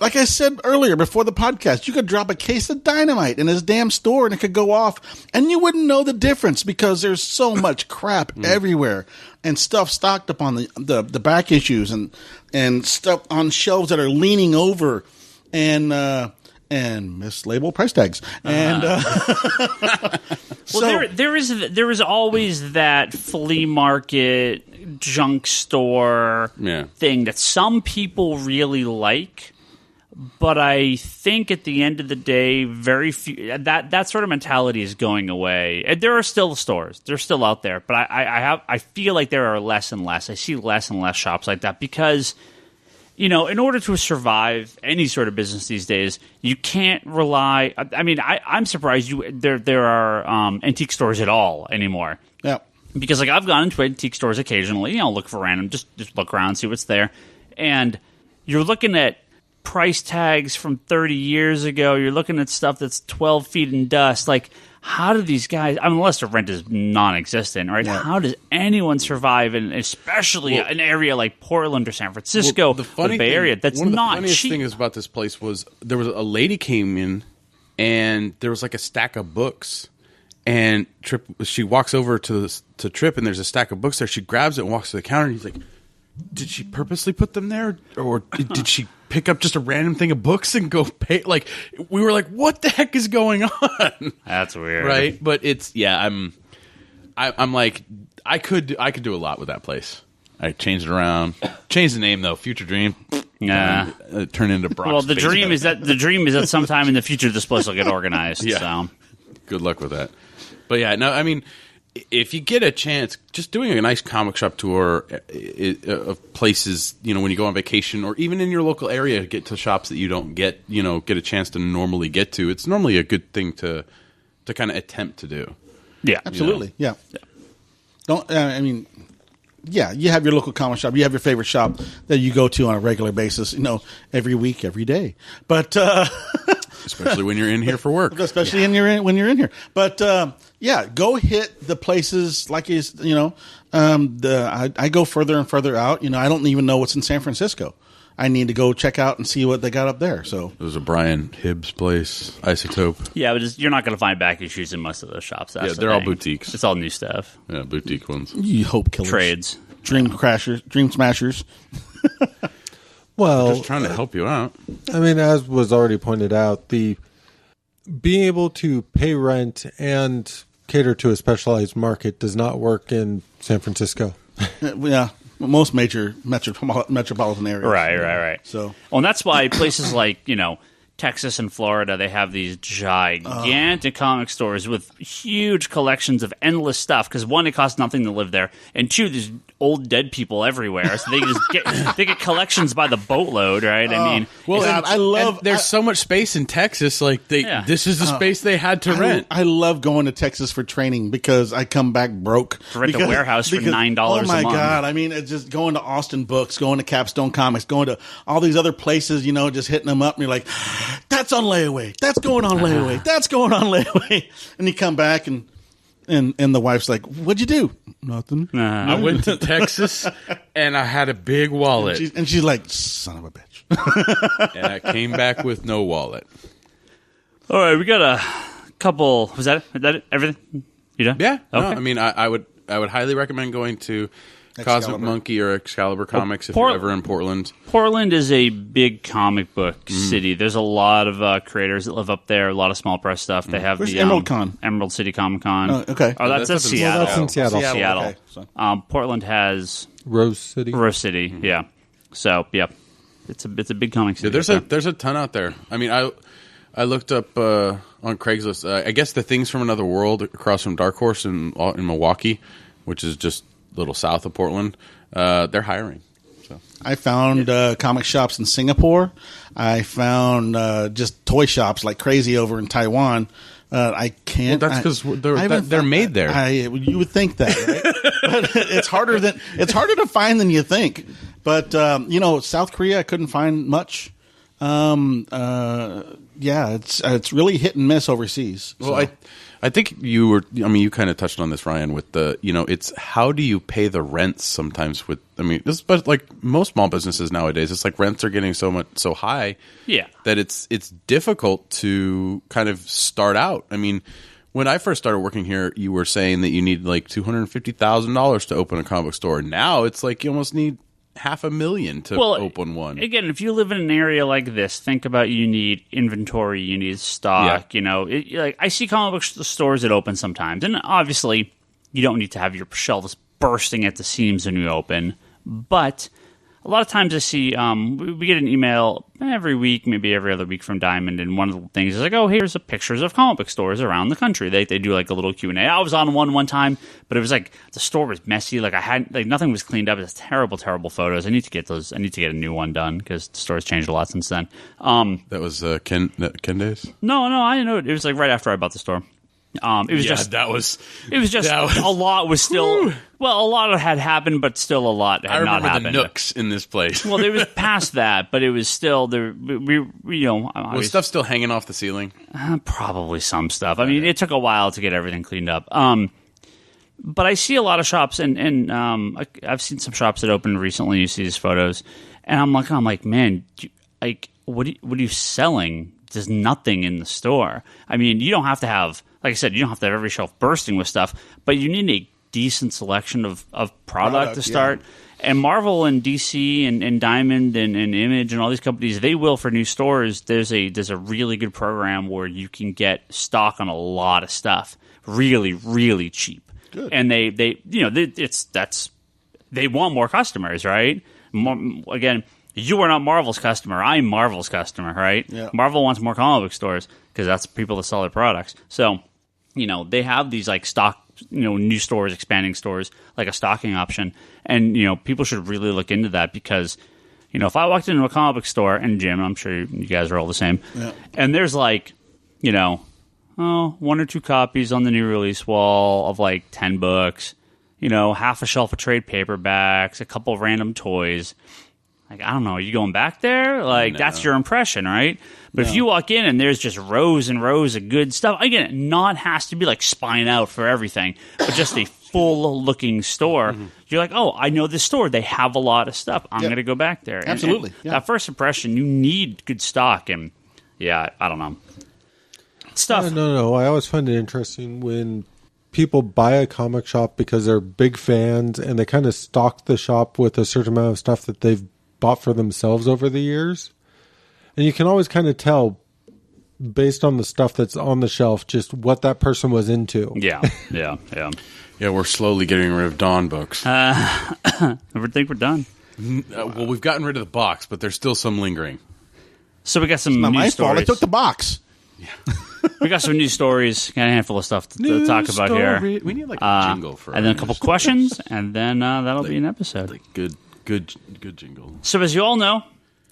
like I said earlier before the podcast, you could drop a case of dynamite in his damn store and it could go off and you wouldn't know the difference because there's so much crap everywhere and stuff stocked up on the back issues and stuff on shelves that are leaning over and mislabeled price tags. And well, there is always that flea market junk store thing that some people really like, but I think at the end of the day, very few that sort of mentality is going away. And there are still stores; they're still out there, but I feel like there are less and less. I see less and less shops like that because, in order to survive any sort of business these days, you can't rely. I mean, I'm surprised there are antique stores at all anymore. Yeah, because I've gone into antique stores occasionally. Look for random, just look around, see what's there, and you're looking at price tags from 30 years ago. You're looking at stuff that's 12 feet in dust. How do these guys, unless the rent is non-existent, right? Yeah. How does anyone survive, in especially an area like Portland or San Francisco, or the Bay Area? That's not cheap. One of the funniest things about this place was there was a lady came in, and there was a stack of books, And she walks over to Trip, and there's a stack of books there. She grabs it and walks to the counter, and he's like, did she purposely put them there? Or did she pick up just a random thing of books and go pay? Like, we were like, what the heck is going on? That's weird. Right? But it's, I'm like, I could do a lot with that place. I changed it around. Changed the name, though. Future Dream. Yeah. Turn into Brock's Well, the dream is that sometime in the future this place will get organized. Yeah. So. Good luck with that. But yeah, no, I mean, if you get a chance, just doing a nice comic shop tour of places, when you go on vacation or even in your local area, get to shops that you don't get a chance to normally get to. It's normally a good thing to kind of attempt to do. Yeah, absolutely. Yeah. Don't. Yeah, you have your local comic shop. You have your favorite shop that you go to on a regular basis. Every week, every day. But especially when you're in here for work. Especially when you're in here. But go hit the places like I go further and further out. I don't even know what's in San Francisco. I need to go check out and see what they got up there. So there's a Brian Hibbs place, Isotope. Yeah, but you're not going to find back issues in most of those shops. They're all boutiques. It's all new stuff. Yeah, boutique ones. You hope killers, trades, dream crashers, dream smashers. Well, I'm just trying to help you out. I mean, as was already pointed out, the being able to pay rent and cater to a specialized market does not work in San Francisco. Yeah. Most major metropolitan areas. Right. So, and that's why places like, Texas and Florida, they have these gigantic comic stores with huge collections of endless stuff. Because one, it costs nothing to live there, and two, there's old dead people everywhere, so they just get collections by the boatload, right? I mean, there's so much space in Texas. Like this is the space they had to rent. I love going to Texas for training because I come back broke. Rent a warehouse for $9 a month. Oh my God! I mean, it's just going to Austin Books, going to Capstone Comics, going to all these other places. Just hitting them up, and you're like, that's on layaway. That's going on layaway. That's going on layaway. And you come back and the wife's like, what'd you do? Nothing. I went to Texas and I had a big wallet. And she's like, son of a bitch. And I came back with no wallet. All right, we got a couple. Was that it? Everything? You done? Yeah. Okay. No, I mean, I would highly recommend going to Cosmic Monkey or Excalibur Comics if you're ever in Portland. Portland is a big comic book city. There's a lot of creators that live up there, a lot of small press stuff. They have the Emerald Con? Emerald City Comic Con. Oh, okay. Oh, that's in Seattle. Well, that's in Seattle. Seattle. Okay, so. Portland has Rose City. Yeah. So, yeah. It's a big comic city. Yeah, there's a ton out there. I mean, I looked up on Craigslist. I guess the Things from Another World across from Dark Horse in Milwaukee, which is just a little south of Portland. They're hiring. So I found comic shops in Singapore. I found just toy shops like crazy over in Taiwan. I can't. Well, that's because they're made there. You would think that, right? But it's harder to find than you think. But South Korea, I couldn't find much. It's really hit and miss overseas. Well, so. I think you kind of touched on this, Ryan, with the, it's how do you pay the rents sometimes but like most small businesses nowadays, it's like rents are getting so high that it's difficult to kind of start out. I mean, when I first started working here, you were saying that you need like $250,000 to open a comic book store. Now it's like you almost need $500,000 to open one. Again, if you live in an area like this, think about you need inventory, you need stock. Yeah. I see comic book stores that open sometimes, and obviously you don't need to have your shelves bursting at the seams when you open. But a lot of times I see we get an email every week, maybe every other week from Diamond, and one of the things is like, oh, here's pictures of comic book stores around the country. They do like a little Q&A. I was on one time, but it was like the store was messy. Like nothing was cleaned up. It's terrible photos. I need to get a new one done because the store's changed a lot since then. That was Ken days? No, I know it was like right after I bought the store. It was just a lot was still a lot had happened, but still a lot had not happened. I remember the nooks in this place. Well, it was past that, but it was still there. Was stuff still hanging off the ceiling? Probably some stuff. I mean, it took a while to get everything cleaned up. But I see a lot of shops, and I've seen some shops that opened recently. You see these photos, and I'm like, man, what are you selling? There's nothing in the store. I mean, you don't have to have like I said, you don't have to have every shelf bursting with stuff, but you need a decent selection of product to start. Yeah. And Marvel and DC and Diamond and Image and all these companies, they will for new stores. There's a really good program where you can get stock on a lot of stuff, really, really cheap. Good. And they want more customers, right? Again, you are not Marvel's customer. I'm Marvel's customer, right? Yeah. Marvel wants more comic book stores because that's people that sell their products. So, they have these like stock, new stores, expanding stores, like a stocking option. And, people should really look into that because, if I walked into a comic book store, and Jim, I'm sure you guys are all the same, and there's like, 1 or 2 copies on the new release wall of like 10 books, half a shelf of trade paperbacks, a couple of random toys. Like, I don't know, are you going back there? Like, that's your impression, right? But if you walk in and there's just rows and rows of good stuff, again, not has to be like spine out for everything, but just a full-looking store. You're like, oh, I know this store. They have a lot of stuff. I'm going to go back there. Absolutely. And that first impression, you need good stock. And, I don't know. Stuff. No. I always find it interesting when people buy a comic shop because they're big fans and they kind of stock the shop with a certain amount of stuff that they've bought for themselves over the years. And you can always kind of tell based on the stuff that's on the shelf just what that person was into. Yeah. Yeah, we're slowly getting rid of Dawn books. I think we're done. Well, we've gotten rid of the box, but there's still some lingering. So we got some not news my stories. fault. I took the box. Yeah. We got some news stories. Got a handful of stuff to talk about here. We need like a jingle for and then a couple questions, and then that'll be an episode. Like good jingle. So as you all know,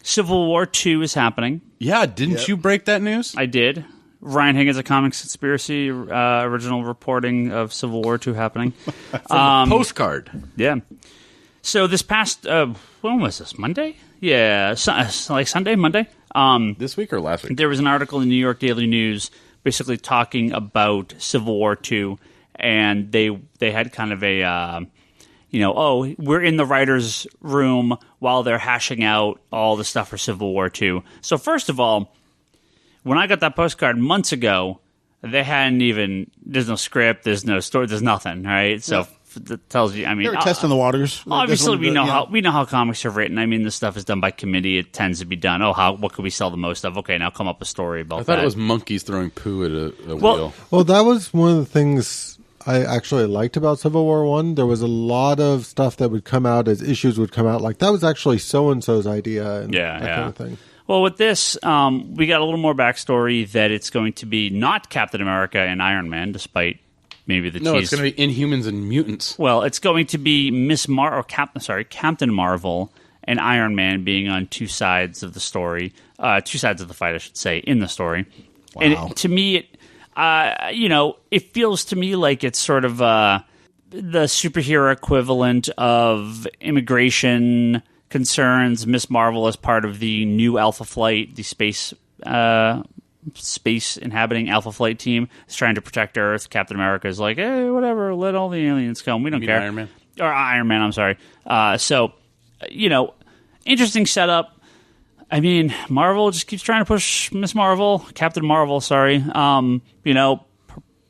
Civil War II is happening. Yeah, didn't you break that news? I did. Ryan Higgins, a Comics Conspiracy, original reporting of Civil War II happening. From a postcard. Yeah. So this past, when was this, Monday? Yeah, like Sunday, Monday? This week or last week? There was an article in the New York Daily News basically talking about Civil War II, and they had kind of a, we're in the writer's room while they're hashing out all the stuff for Civil War II. So first of all, when I got that postcard months ago, they hadn't even, there's no script, there's no story, there's nothing, right? So that tells you, I mean, they're testing the waters. Obviously, we know how comics are written. I mean, this stuff is done by committee. It tends to be done. What could we sell the most of? Okay, now come up with a story about that. I thought it was monkeys throwing poo at a wheel. Well, that was one of the things I actually liked about Civil War I. There was a lot of stuff that would come out as issues would come out. Like, that was actually so-and-so's idea and that kind of thing. Well, with this, we got a little more backstory that it's going to be not Captain America and Iron Man, despite maybe the tease. No, it's going to be Inhumans and Mutants. Well, it's going to be Captain Marvel and Iron Man being on two sides of the story, two sides of the fight, I should say, in the story. Wow. And to me, it feels to me like it's sort of the superhero equivalent of immigration concerns. Miss Marvel as part of the new Alpha Flight, the space inhabiting Alpha Flight team, is trying to protect Earth. Captain America is like, hey, whatever, let all the aliens come. We don't care. Iron Man? Or Iron Man, I'm sorry. So, interesting setup. I mean, Marvel just keeps trying to push Captain Marvel, sorry.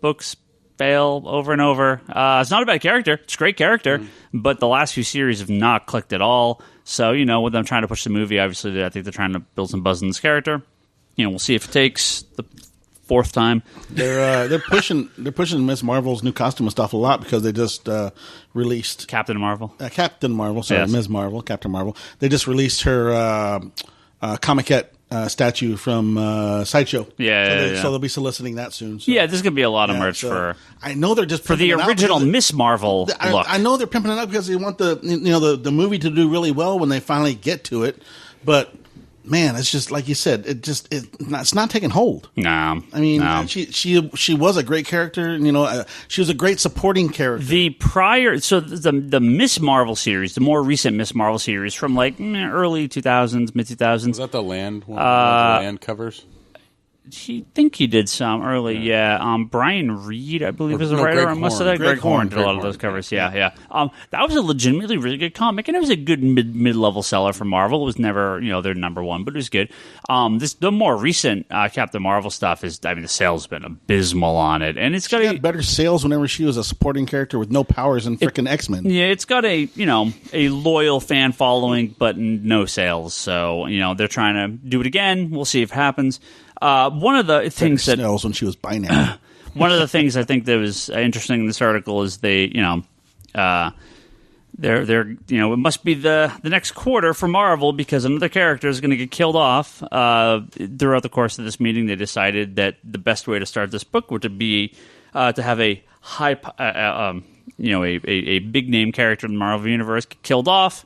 Books fail over and over. It's not a bad character. It's a great character. But the last few series have not clicked at all. So, with them trying to push the movie, obviously, I think they're trying to build some buzz in this character. We'll see if it takes the fourth time. They're pushing Miss Marvel's new costume and stuff a lot because they just released Captain Marvel. Captain Marvel, sorry, yes. Ms. Marvel, Captain Marvel. They just released her Comiquette statue from Sideshow. So they'll be soliciting that soon. So. Yeah, there's going to be a lot of merch for. I know they're just for the original Miss Marvel look. I know they're pimping it up because they want the movie to do really well when they finally get to it, but. Man, it's just like you said. It's not taking hold. No, I mean, she was a great character. She was a great supporting character. The Miss Marvel series, the more recent Miss Marvel series from like early 2000s, mid 2000s. Was that the Land one? The Land covers? he did some early, yeah. Brian Reed, I believe, is a writer on most of that. Greg Horn did a lot of those covers, yeah. That was a legitimately really good comic, and it was a good mid-level seller for Marvel. It was never, their number one, but it was good. The more recent Captain Marvel stuff is, the sales have been abysmal on it, and it's got had better sales whenever she was a supporting character with no powers in frickin' X-Men. Yeah, it's got a loyal fan following, but no sales. So they're trying to do it again. We'll see if it happens. One of the things that smells when she was binary. One of the things I think that was interesting in this article is they're it must be the next quarter for Marvel because another character is going to get killed off. Throughout the course of this meeting, they decided that the best way to start this book would to be to have a high a big name character in the Marvel universe get killed off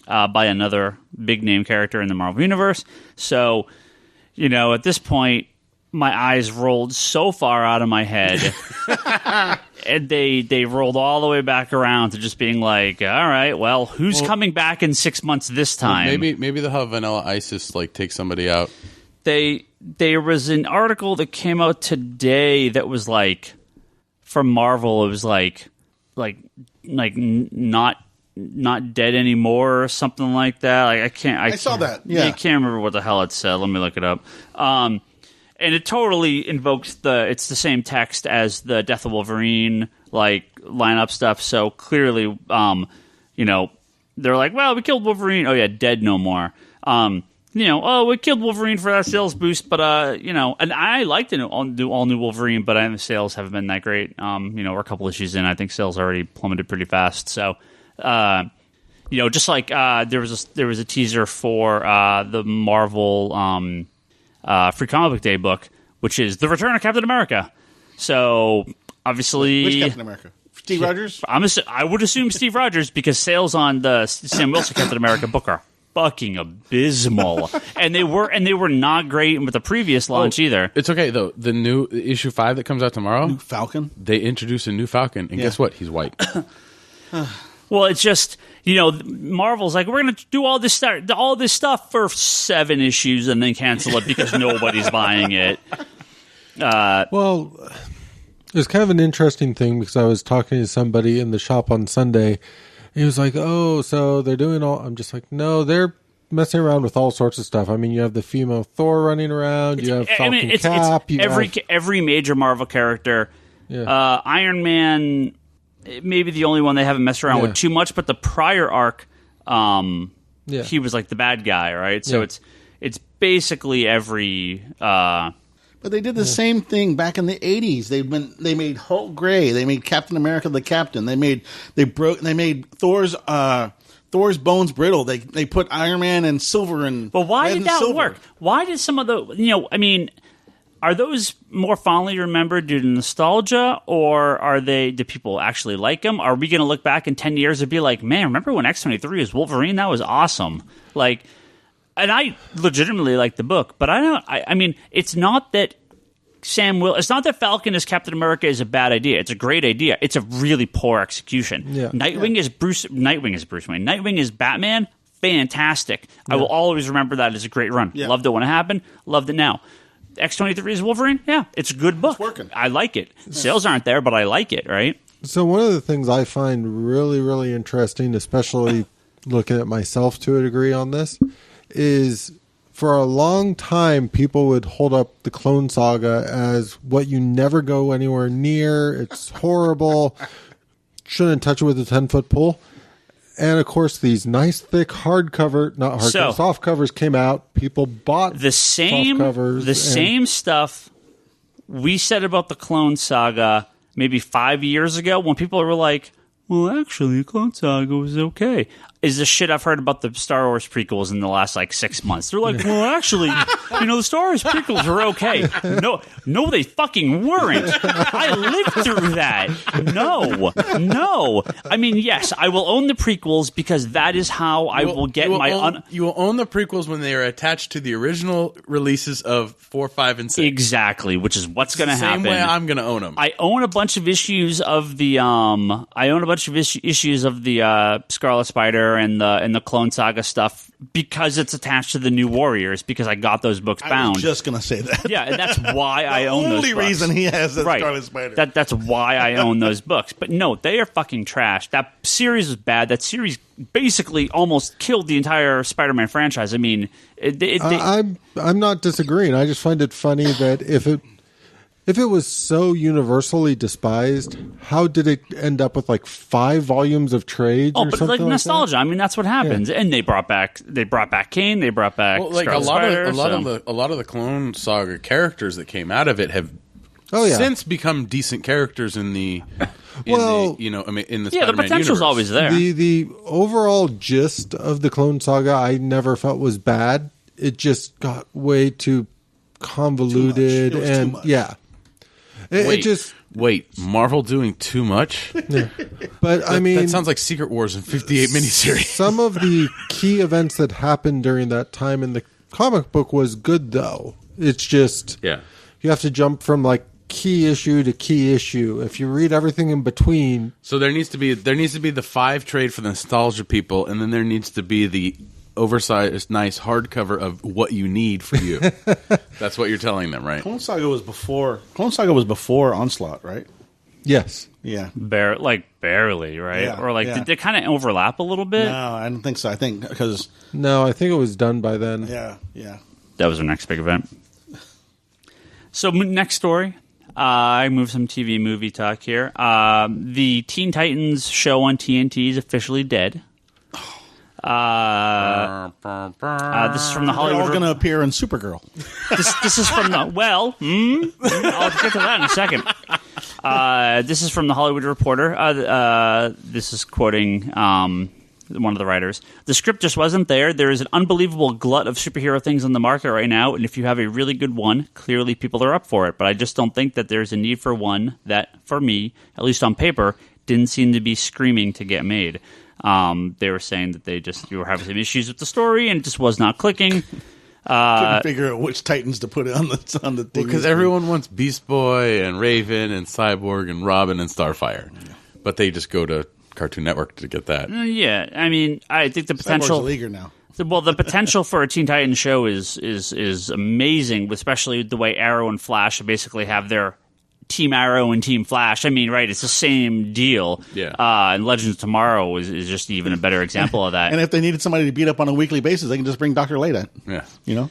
by another big name character in the Marvel universe. So. At this point, my eyes rolled so far out of my head, and they rolled all the way back around to just being like, all right, well, who's coming back in 6 months this time? Well, maybe they'll have Vanilla Isis take somebody out. There was an article that came out today that was from Marvel. It was not dead anymore or something like that. I saw that. Yeah. I can't remember what the hell it said. Let me look it up. And it totally invokes it's the same text as the Death of Wolverine lineup stuff. So clearly, they're like, well, we killed Wolverine. Oh yeah, dead no more. We killed Wolverine for that sales boost, but and I liked the all new Wolverine, but the sales haven't been that great. We're a couple issues in. I think sales already plummeted pretty fast. So. Just there was a teaser for the Marvel Free Comic Book Day book, which is the Return of Captain America. So obviously, which Captain America? Steve Rogers? I would assume Steve Rogers because sales on the Sam Wilson Captain America book are fucking abysmal, and they were not great with the previous launch either. It's okay though. The new issue 5 that comes out tomorrow, new Falcon. They introduce a new Falcon, and guess what? He's white. Well, it's just Marvel's like, we're going to do all this stuff for 7 issues and then cancel it because nobody's buying it. Well, it's kind of an interesting thing because I was talking to somebody in the shop on Sunday. And he was like, "Oh, so they're doing all." I'm just like, "No, they're messing around with all sorts of stuff. You have the female Thor running around. You have Falcon Cap. Every major Marvel character. Yeah. Iron Man." Maybe the only one they haven't messed around with too much, but the prior arc, he was the bad guy, right? So it's basically every. But they did the same thing back in the 80s. They made Hulk gray. They made Captain America the Captain. They made Thor's bones brittle. They put Iron Man and silver and. But why did that work? Why did some of the are those more fondly remembered due to nostalgia, or do people actually like them? Are we going to look back in 10 years and be like, man, remember when X-23 was Wolverine? That was awesome. And I legitimately like the book, but it's not that it's not that Falcon as Captain America is a bad idea. It's a great idea. It's a really poor execution. Yeah. Nightwing is Bruce Wayne. Nightwing is Batman. Fantastic. Yeah. I will always remember that as a great run. Yeah. Loved it when it happened. Loved it now. X-23 is Wolverine? Yeah, it's a good book. It's working. I like it. Sales aren't there, but I like it, right? So one of the things I find really, really interesting, especially looking at myself to a degree on this, is for a long time people would hold up the Clone Saga as what you never go anywhere near. It's horrible. Shouldn't touch it with a 10-foot pole. And of course, these nice thick soft covers came out. People bought the same soft covers. Same stuff we said about the Clone Saga maybe 5 years ago when people were like, well, actually, Clone Saga was okay. Is the shit I've heard about the Star Wars prequels in the last 6 months. They're like, well, actually, the Star Wars prequels are okay. No, they fucking weren't. I lived through that. No. Yes, I will own the prequels because that is how I will get you will own the prequels when they are attached to the original releases of 4, 5, and 6. Exactly, which is what's going to happen. Same way I'm going to own them. I own a bunch of issues of the Scarlet Spider Spider and the Clone Saga stuff because it's attached to the New Warriors, because I got those books bound. I was just going to say that. Yeah, and that's why I own those books. The only reason he has that right. Scarlet Spider. That's why I own those books. But no, they are fucking trash. That series was bad. That series basically almost killed the entire Spider-Man franchise. I mean, I'm not disagreeing. I just find it funny that if it was so universally despised, how did it end up with like 5 volumes of trades? Oh, but like nostalgia. That? I mean, that's what happens. Yeah. And they brought back Kane. They brought back a lot of the Clone Saga characters that came out of it have since become decent characters in the. In the the potential's always there. The overall gist of the Clone Saga I never felt was bad. It just got way too convoluted and Wait, Marvel doing too much? Yeah. But I mean, that sounds like Secret Wars in 58 miniseries. Some of the key events that happened during that time in the comic book was good, though. It's just you have to jump from like key issue to key issue. If you read everything in between, so there needs to be the 5 trade for the nostalgia people, and then there needs to be the oversized, nice hardcover of what you need for you. That's what you're telling them, right? Clone Saga was before Onslaught, right? Yes. Yeah. Barely, right? Yeah, or did they kind of overlap a little bit? No, I don't think so. I think because I think it was done by then. Yeah. That was our next big event. So next story. I moved some TV movie talk here. The Teen Titans show on TNT is officially dead. This is from the Hollywood. They're all going to appear in Supergirl. This is from the I'll get to that in a second. This is from the Hollywood Reporter. This is quoting one of the writers. The script just wasn't there. There is an unbelievable glut of superhero things on the market right now, and if you have a really good one, clearly people are up for it. But I just don't think that there's a need for one that, for me, at least on paper, didn't seem to be screaming to get made. They were saying that you were having some issues with the story and it just was not clicking. Couldn't figure out which Titans to put on the thing. Because everyone wants Beast Boy and Raven and Cyborg and Robin and Starfire, but they just go to Cartoon Network to get that. Yeah, I mean, I think the potential. Cyborg's illegal now. Well, the potential for a Teen Titans show is amazing, especially the way Arrow and Flash basically have their Team Arrow and Team Flash. I mean, right, it's the same deal. Yeah. And Legends of Tomorrow is just even a better example of that. And if they needed somebody to beat up on a weekly basis, they can just bring Dr. Late in. Yeah. You know?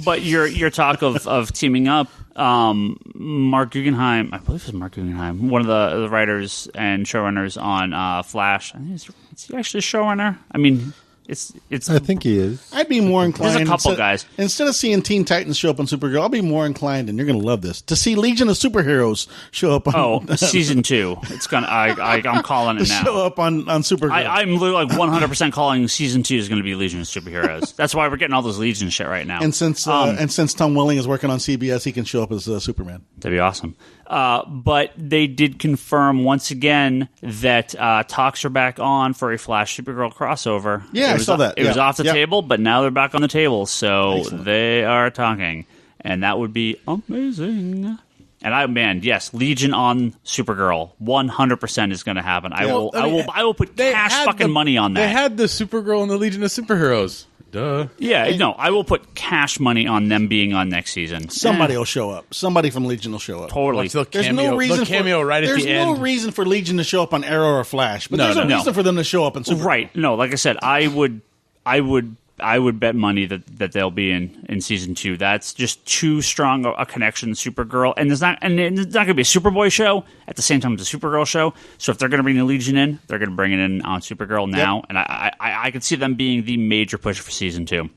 But your talk of teaming up, Mark Guggenheim, I believe it's Mark Guggenheim, one of the writers and showrunners on Flash. I think is he actually a showrunner? I mean, it's. I think he is. I'd be more inclined. There's a couple guys. Instead of seeing Teen Titans show up on Supergirl, I'll be more inclined, and you're going to love this, to see Legion of Superheroes show up on season 2. It's gonna. I'm calling it now. Show up on Supergirl. I'm literally like 100% calling season 2 is going to be Legion of Superheroes. That's why we're getting all those Legion shit right now. And since Tom Welling is working on CBS, he can show up as Superman. That'd be awesome. But they did confirm once again that talks are back on for a Flash Supergirl crossover. Yeah, I saw that. It was off the table, but now they're back on the table, so Excellent. They are talking, and that would be amazing. And yes, Legion on Supergirl, 100% is going to happen. I will put cash money on that. They had the Supergirl and the Legion of Superheroes. Duh. Yeah, no, I will put cash money on them being on next season. Somebody will show up. Somebody from Legion will show up. Totally. There's no reason for Legion to show up on Arrow or Flash, but there's a reason for them to show up in Supergirl. Right. No, like I said, I would bet money that they'll be in season 2. That's just too strong a connection to Supergirl, and it's not going to be a Superboy show at the same time as a Supergirl show. So if they're going to bring the Legion in, they're going to bring it in on Supergirl now, and I could see them being the major push for season 2.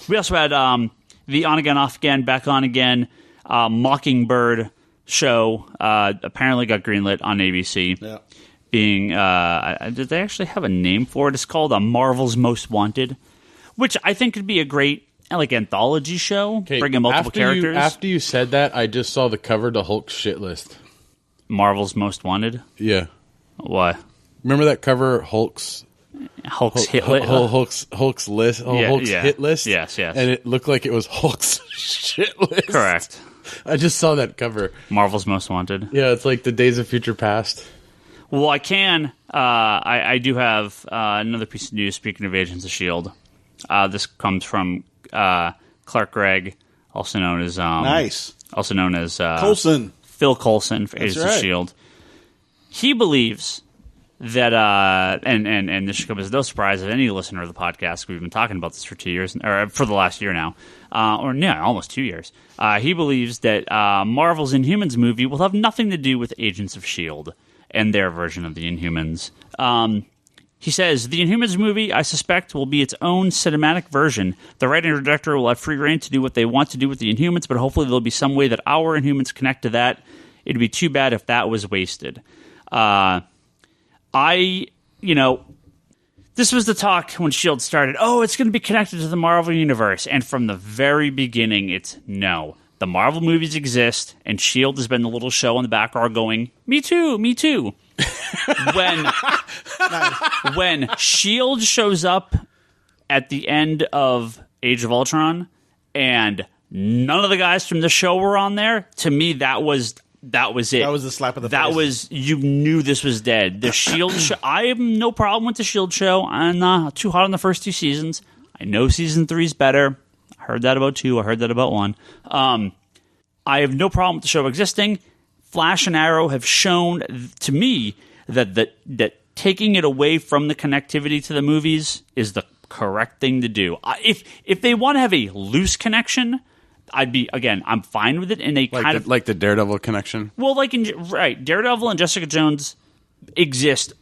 We also had the On Again, Off Again, Back On Again Mockingbird show. Apparently got greenlit on ABC. Yeah. Being did they actually have a name for it? It's called Marvel's Most Wanted, which I think could be a great anthology show, bringing multiple characters. After you said that, I just saw the cover to Hulk's shit list. Marvel's Most Wanted? Yeah. Why? Remember that cover, Hulk's hit list? Hulk's list? Hulk's hit list? Yes. And it looked like it was Hulk's shit list. Correct. I just saw that cover. Marvel's Most Wanted. Yeah, it's like the Days of Future Past. Well, I can. I do have another piece of news. Speaking of Agents of S.H.I.E.L.D., this comes from Clark Gregg, also known as Coulson. Phil Coulson for Agents of S.H.I.E.L.D. He believes that, and this should come as no surprise to any listener of the podcast. We've been talking about this for 2 years, or for the last year now, almost 2 years. He believes that Marvel's Inhumans movie will have nothing to do with Agents of S.H.I.E.L.D. and their version of the Inhumans. He says, the Inhumans movie, I suspect, will be its own cinematic version. The writer and director will have free reign to do what they want to do with the Inhumans, but hopefully there'll be some way that our Inhumans connect to that. It'd be too bad if that was wasted. This was the talk when S.H.I.E.L.D. started. Oh, it's going to be connected to the Marvel Universe. And from the very beginning, it's no. The Marvel movies exist, and S.H.I.E.L.D. has been the little show in the background going, me too, me too. When S.H.I.E.L.D. shows up at the end of Age of Ultron, and none of the guys from the show were on there, to me, that was it. That was the slap of the face. You knew this was dead. The S.H.I.E.L.D. show, I have no problem with the S.H.I.E.L.D. show. I'm not too hot on the first 2 seasons. I know season 3's better. I heard that about 2. I heard that about 1. I have no problem with the show existing. Flash and Arrow have shown to me that taking it away from the connectivity to the movies is the correct thing to do. If they want to have a loose connection, I'm fine with it. And they like the Daredevil connection. Well, Daredevil and Jessica Jones exist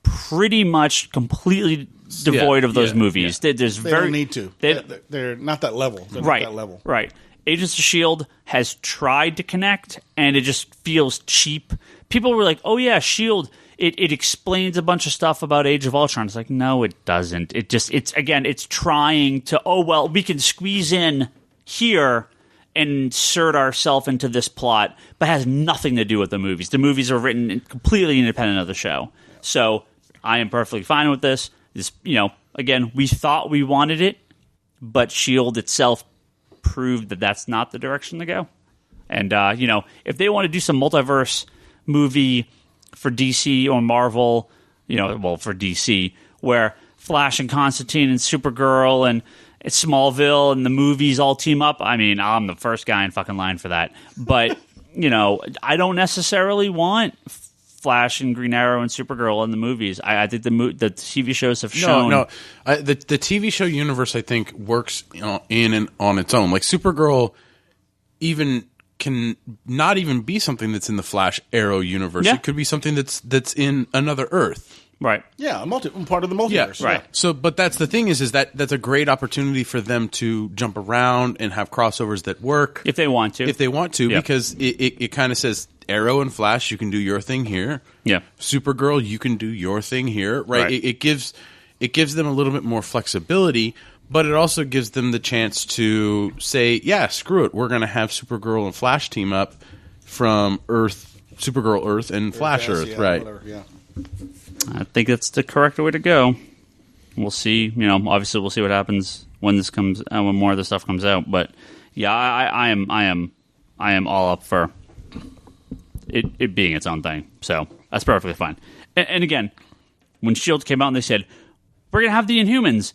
pretty much completely devoid of those movies. Yeah. They don't need to. They're not that level. They're not that level. Right. Agents of S.H.I.E.L.D. has tried to connect, and it just feels cheap. People were like, oh, yeah, S.H.I.E.L.D., it explains a bunch of stuff about Age of Ultron. It's like, no, it doesn't. It's trying to, we can squeeze in here and insert ourselves into this plot, but has nothing to do with the movies. The movies are written completely independent of the show. So I am perfectly fine with this. Again, we thought we wanted it, but S.H.I.E.L.D. itself proved that that's not the direction to go. And, if they want to do some multiverse movie for DC or Marvel, for DC, where Flash and Constantine and Supergirl and Smallville and the movies all team up, I'm the first guy in fucking line for that. But, I don't necessarily want Flash and Green Arrow and Supergirl in the movies. I think the TV shows have shown... the TV show universe, I think, works in and on its own. Like, Supergirl even can not even be something that's in the Flash Arrow universe. Yeah. It could be something that's in another Earth. Right. Yeah, part of the multiverse. Yeah, right. So, but that's the thing is that's a great opportunity for them to jump around and have crossovers that work. If they want to. Because it kind of says, Arrow and Flash, you can do your thing here. Yeah. Supergirl, you can do your thing here. Right. It gives them a little bit more flexibility, but it also gives them the chance to say, yeah, screw it. We're going to have Supergirl and Flash team up from Earth, Supergirl Earth and Flash Earth. Yeah, right. Whatever, yeah. I think that's the correct way to go. We'll see. Obviously, we'll see what happens when this comes, when more of this stuff comes out. But yeah, I am all up for it being its own thing. So that's perfectly fine. And again, when S.H.I.E.L.D. came out and they said we're gonna have the Inhumans,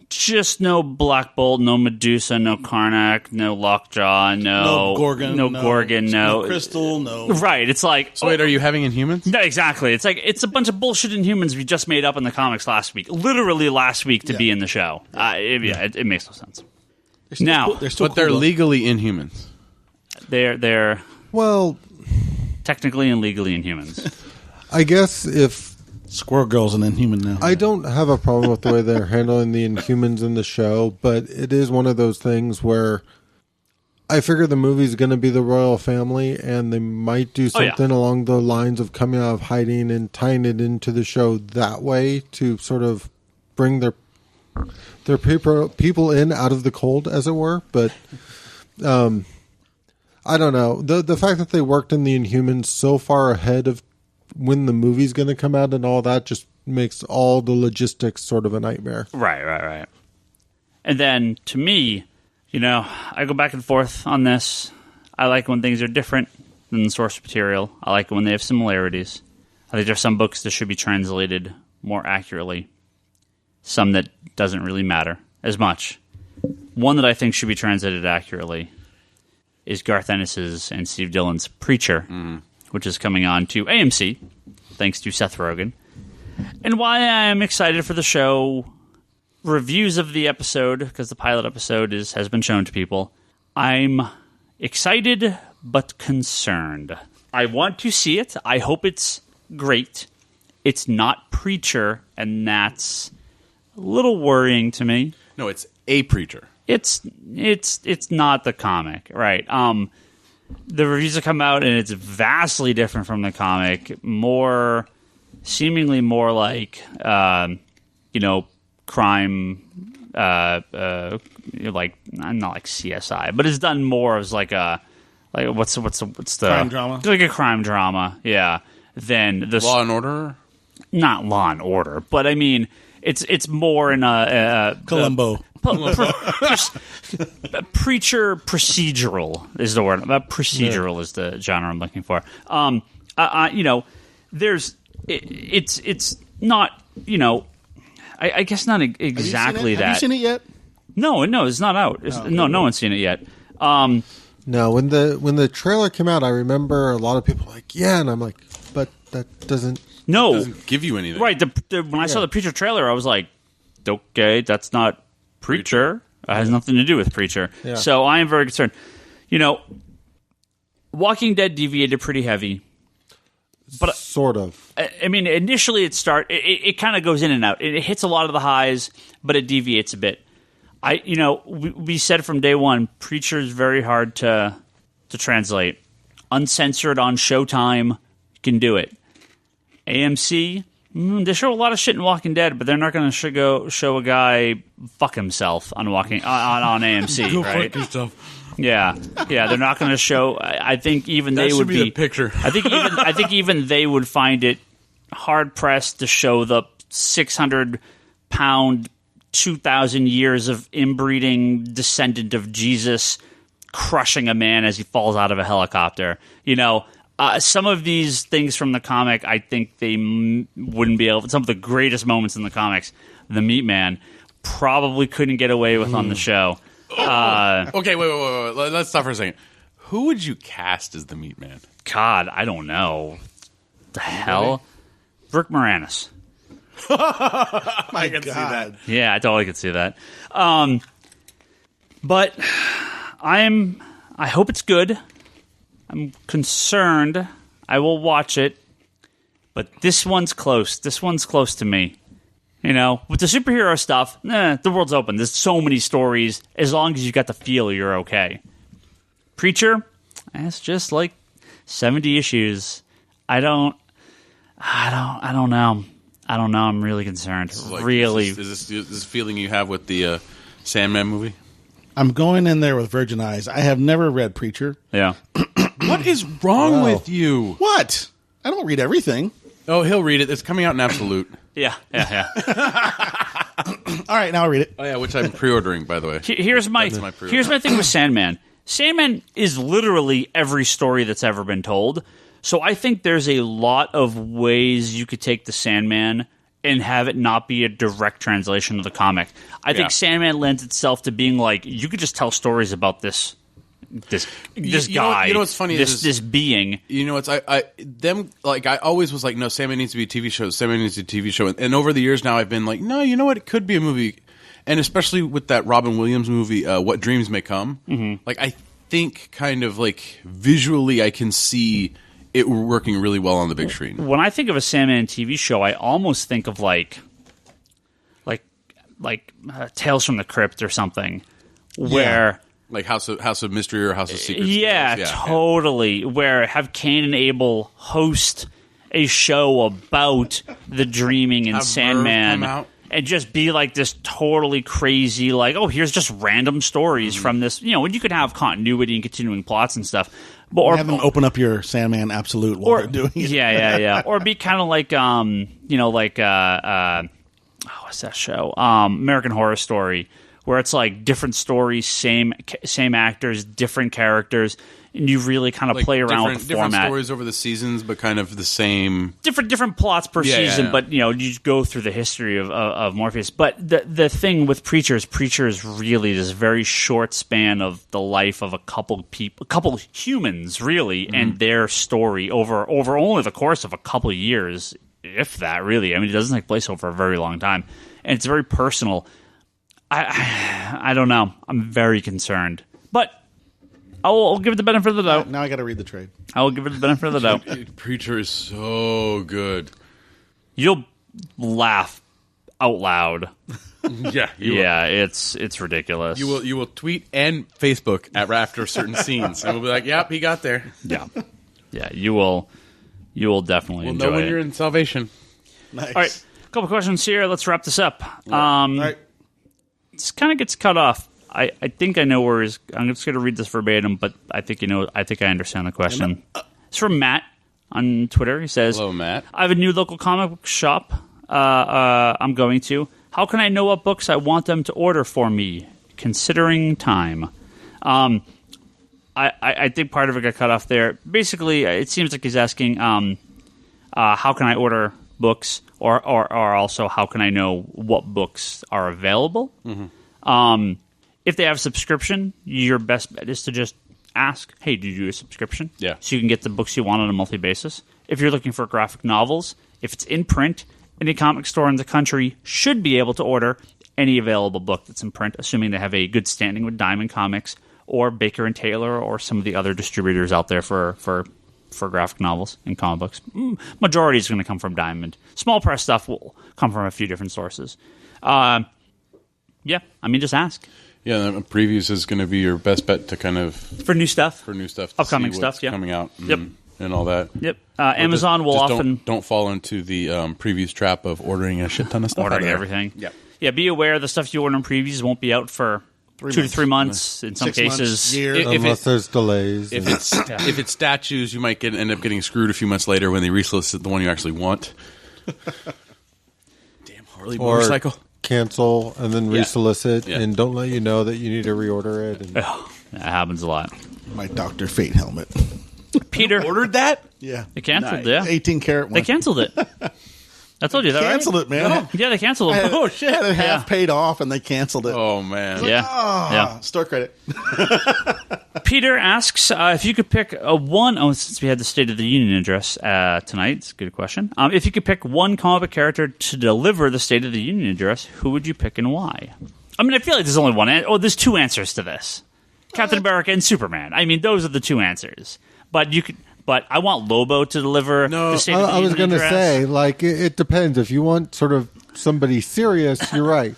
just no Black Bolt, no Medusa, no Karnak, no Lockjaw, no Gorgon, no Crystal, no. Right, it's like... So wait, are you having Inhumans? No, exactly. It's like, it's a bunch of bullshit Inhumans we just made up in the comics last week. Literally last week to be in the show. It makes no sense. They're legally Inhumans. They're... Well... Technically and legally Inhumans. I guess if... Squirrel Girl's an Inhuman now. I don't have a problem with the way they're handling the Inhumans in the show, but it is one of those things where I figure the movie's going to be the royal family, and they might do something along the lines of coming out of hiding and tying it into the show that way to sort of bring their people in out of the cold, as it were. But I don't know. The fact that they worked in the Inhumans so far ahead of when the movie's going to come out and all that just makes all the logistics sort of a nightmare. Right. And then, to me, I go back and forth on this. I like when things are different than the source material. I like it when they have similarities. I think there's some books that should be translated more accurately. Some that doesn't really matter as much. One that I think should be translated accurately is Garth Ennis's and Steve Dillon's Preacher, which is coming on to AMC, thanks to Seth Rogen. And why I'm excited for the show, reviews of the episode, because the pilot episode has been shown to people. I'm excited but concerned. I want to see it. I hope it's great. It's not Preacher, and that's a little worrying to me. No, it's a Preacher. It's not the comic, right? The reviews have come out, and it's vastly different from the comic. Seemingly more like, crime, like not like CSI, but it's done more as what's the crime drama, like a crime drama, yeah. Than the Law and Order, not Law and Order, but I mean it's more in a Columbo. Preacher procedural is the word. Procedural is the genre I'm looking for. It's not, I guess not exactly that. Have you seen it yet? No, it's not out. No one's seen it yet. No, when the trailer came out, I remember a lot of people like, yeah, and I'm like, but that doesn't. No, doesn't give you anything. Right. When I saw the Preacher trailer, I was like, okay, that's not Preacher. It has nothing to do with Preacher. Yeah. So I am very concerned. Walking Dead deviated pretty heavy. But sort of. I mean, initially it kind of goes in and out. It hits a lot of the highs, but it deviates a bit. We said from day one, Preacher is very hard to translate. Uncensored on Showtime, you can do it. AMC, they show a lot of shit in Walking Dead, but they're not going to show a guy fuck himself on AMC. Go right? fuck yourself. Yeah, they're not going to show. I think even that they would be the picture. I think even they would find it hard pressed to show the 600-pound, 2,000 years of inbreeding descendant of Jesus crushing a man as he falls out of a helicopter. Some of these things from the comic, I think they wouldn't be able. Some of the greatest moments in the comics, the Meat Man, probably couldn't get away with on the show. Okay, wait. Let's stop for a second. Who would you cast as the Meat Man? God, I don't know. The hell? Rick Moranis. I can see that. Yeah, I totally could see that. But I hope it's good. I'm concerned. I will watch it. But this one's close. This one's close to me. With the superhero stuff, the world's open. There's so many stories. As long as you got the feel, you're okay. Preacher, that's just like 70 issues. I don't know. I'm really concerned. Really. Is this feeling you have with the Sandman movie? I'm going in there with virgin eyes. I have never read Preacher. Yeah. What is wrong with you? What? I don't read everything. Oh, he'll read it. It's coming out in Absolute. Yeah. All right, now I'll read it. Oh, yeah, which I'm pre-ordering, by the way. Here's my thing with Sandman. Sandman is literally every story that's ever been told. So I think there's a lot of ways you could take the Sandman and have it not be a direct translation of the comic. I think Sandman lends itself to being like, you could just tell stories about this guy. You know what's funny this being. I always was like, no, Sandman needs to be a TV show. Sandman needs to be a TV show. And over the years now, I've been like, no, you know what? It could be a movie. And especially with that Robin Williams movie, What Dreams May Come. Mm-hmm. Like, I think kind of like visually, I can see it working really well on the big screen. When I think of a Sandman TV show, I almost think of like Tales from the Crypt or something, where like House of Mystery or House of Secrets. Yeah, totally. Where have Cain and Abel host a show about the dreaming in Sandman. And just be like this totally crazy, like, oh, here's just random stories from this. When you could have continuity and continuing plots and stuff. But, or have them open up your Sandman Absolute while they're doing it. Yeah. Or be kind of like, what's that show? American Horror Story, where it's like different stories, same actors, different characters, and you really kind of play around with the format. Different stories over the seasons, but kind of the same. Different plots per season, but you go through the history of Morpheus. But the thing with Preacher is really this very short span of the life of a couple humans, really, and their story over only the course of a couple of years, if that, really. I mean, it doesn't take place over a very long time, and it's very personal. I don't know. I'm very concerned, but I'll give it the benefit of the doubt. Now I got to read the trade. I will give it the benefit of the doubt. Preacher is so good. You'll laugh out loud. Yeah, it's ridiculous. You will tweet and Facebook after certain scenes, and we'll be like, "Yep, he got there." Yeah. You will definitely enjoy know when it. you're in Salvation. Nice. All right, a couple questions here. Let's wrap this up. All right. This kind of gets cut off. I think I know where I'm just going to read this verbatim, but I think I understand the question. It's from Matt on Twitter. He says, "Hello, Matt. I have a new local comic book shop I'm going to. How can I know what books I want them to order for me, considering time?" I think part of it got cut off there. Basically, it seems like he's asking, how can I order books, or also how can I know what books are available? Mm-hmm. If they have a subscription, your best bet is to just ask, hey, do you do a subscription? Yeah. So you can get the books you want on a monthly basis. If you're looking for graphic novels, if it's in print, any comic store in the country should be able to order any available book that's in print, assuming they have a good standing with Diamond Comics or Baker and Taylor or some of the other distributors out there for graphic novels and comic books. Majority is going to come from Diamond. Small press stuff will come from a few different sources. Just ask. Yeah, the previews is going to be your best bet to kind of for new stuff, upcoming stuff, coming out, and all that. Yep. Amazon will often don't fall into the previews trap of ordering a shit ton of stuff, ordering everything. Yep. Yeah, be aware the stuff you order in previews won't be out for 2 to 3 months. In some 6 cases, months, year. Unless there's delays. If it's statues, you might end up getting screwed a few months later when they resolicit the one you actually want. Damn Harley motorcycle. Cancel and then resolicit and don't let you know that you need to reorder it. And that happens a lot. My Dr. Fate helmet. Peter ordered that? Yeah. They canceled. Nice. Yeah, 18-karat one. They canceled it. I told you that. Canceled right? it, man. No. Yeah, they canceled it. Oh shit! It half paid off, and they canceled it. Oh man. Yeah. Store credit. Peter asks if you could pick one. Oh, since we had the State of the Union address tonight, it's a good question. If you could pick one comic book character to deliver the State of the Union address, who would you pick and why? I mean, I feel like there's only one. There's 2 answers to this: Captain America and Superman. I mean, those are the 2 answers. But you could. But I want Lobo to deliver the State of the Union. I was going to say, it depends. If you want sort of somebody serious, you're right.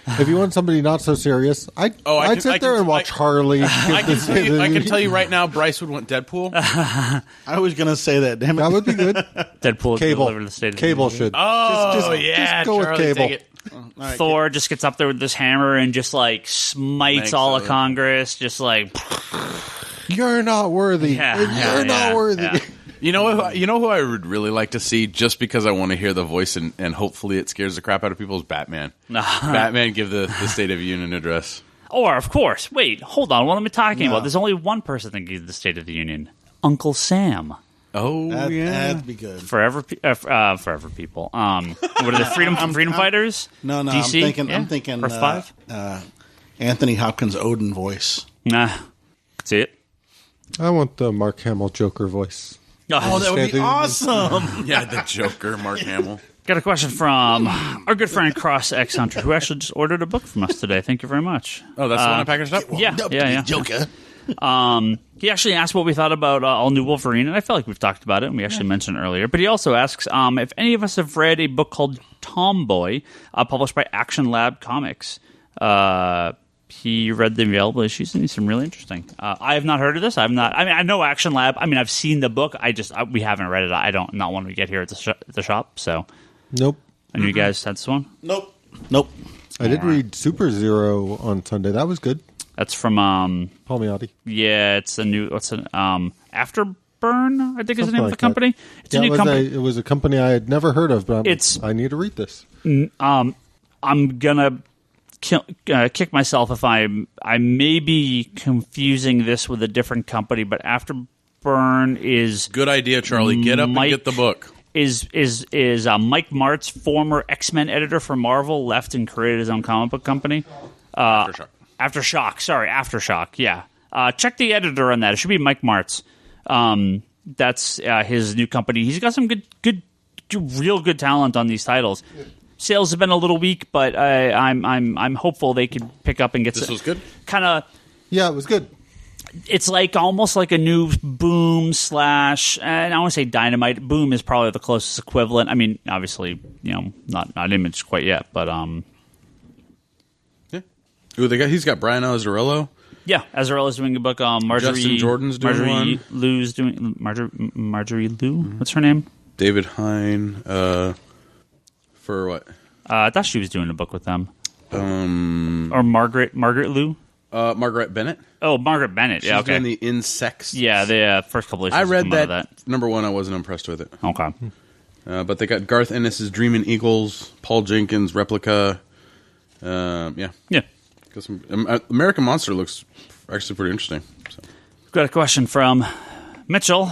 If you want somebody not so serious, I'd sit there and watch Harley. I can tell you right now, Bryce would want Deadpool. I was going to say that. Damn it. That would be good. Deadpool Cable. deliver the State of the Cable Union. should. Just go Charlie, with Cable. Right, Thor just gets up there with this hammer and just smites all of Congress. Just you're not worthy. You're not worthy. Yeah. You know who I would really like to see, just because I want to hear the voice and hopefully it scares the crap out of people, is Batman. Batman give the State of the Union address. Or, of course, wait, hold on. What am I talking about? There's only one person that gives the State of the Union. Uncle Sam. Oh, that'd be good. Forever people. What are the Freedom Fighters? No. DC? I'm thinking. Earth 5? Anthony Hopkins' Odin voice. Nah. See it? I want the Mark Hamill Joker voice. Oh, that would be awesome. Yeah, the Joker, Mark Hamill. Got a question from our good friend Cross X Hunter, who actually just ordered a book from us today. Thank you very much. Oh, that's the one I packaged up? Yeah. Joker. He actually asked what we thought about All New Wolverine, and I feel like we've talked about it, and we actually mentioned it earlier. But he also asks if any of us have read a book called Tomboy, published by Action Lab Comics. He read the available issues, and he's really interesting. I have not heard of this. I know Action Lab. I mean, I've seen the book. We haven't read it. I don't not want to get here at the shop. So, nope. And you guys had this one? Nope. I did read Super Zero on Sunday. That was good. That's from Palmiotti. Yeah, it's a new. What's an Afterburn? I think is the name of the company. It's a new company. It was a company I had never heard of, but I need to read this. I'm gonna kick myself if I may be confusing this with a different company, but Afterburn is good idea, Charlie. Get up and get the book. Is Mike Mart's former X-Men editor for Marvel left and created his own comic book company? Aftershock. Yeah. Check the editor on that. It should be Mike Martz. That's his new company. He's got some real good talent on these titles. Sales have been a little weak, but I'm hopeful they could pick up and get. This was good. Kind of. Yeah, it was good. It's like almost like a new Boom / and I want to say Dynamite. Boom is probably the closest equivalent. I mean, obviously, not Image quite yet, but yeah. Ooh, he's got Brian Azzarello. Yeah, Azraella's doing a book. Marjorie Justin Jordan's doing one. Lou's doing Marjorie Liu. What's her name? David Hine. For what? I thought she was doing a book with them. Or Margaret Liu. Margaret Bennett. Oh, Margaret Bennett. She's doing the Insects. Yeah, the first couple issues. I read that. Number one, I wasn't impressed with it. Okay. But they got Garth Ennis's Dreamin' Eagles, Paul Jenkins' Replica. Yeah. Got some, American Monster looks actually pretty interesting. So. Got a question from Mitchell.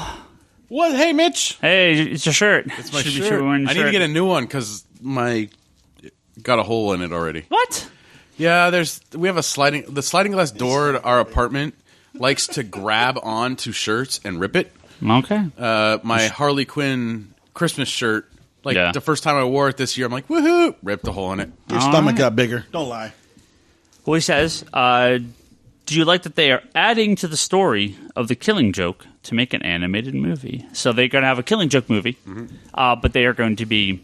What? Hey, Mitch. Hey, it's your shirt. It's my shirt. I need to get a new one because my got a hole in it already. What? Yeah, we have the sliding glass door at our apartment likes to grab onto shirts and rip it. Okay. My Harley Quinn Christmas shirt, the first time I wore it this year, I'm like, woohoo! Ripped a hole in it. Your stomach got bigger. Don't lie. Well, he says, do you like that they are adding to the story of The Killing Joke to make an animated movie? So they're going to have a Killing Joke movie, but they are going to be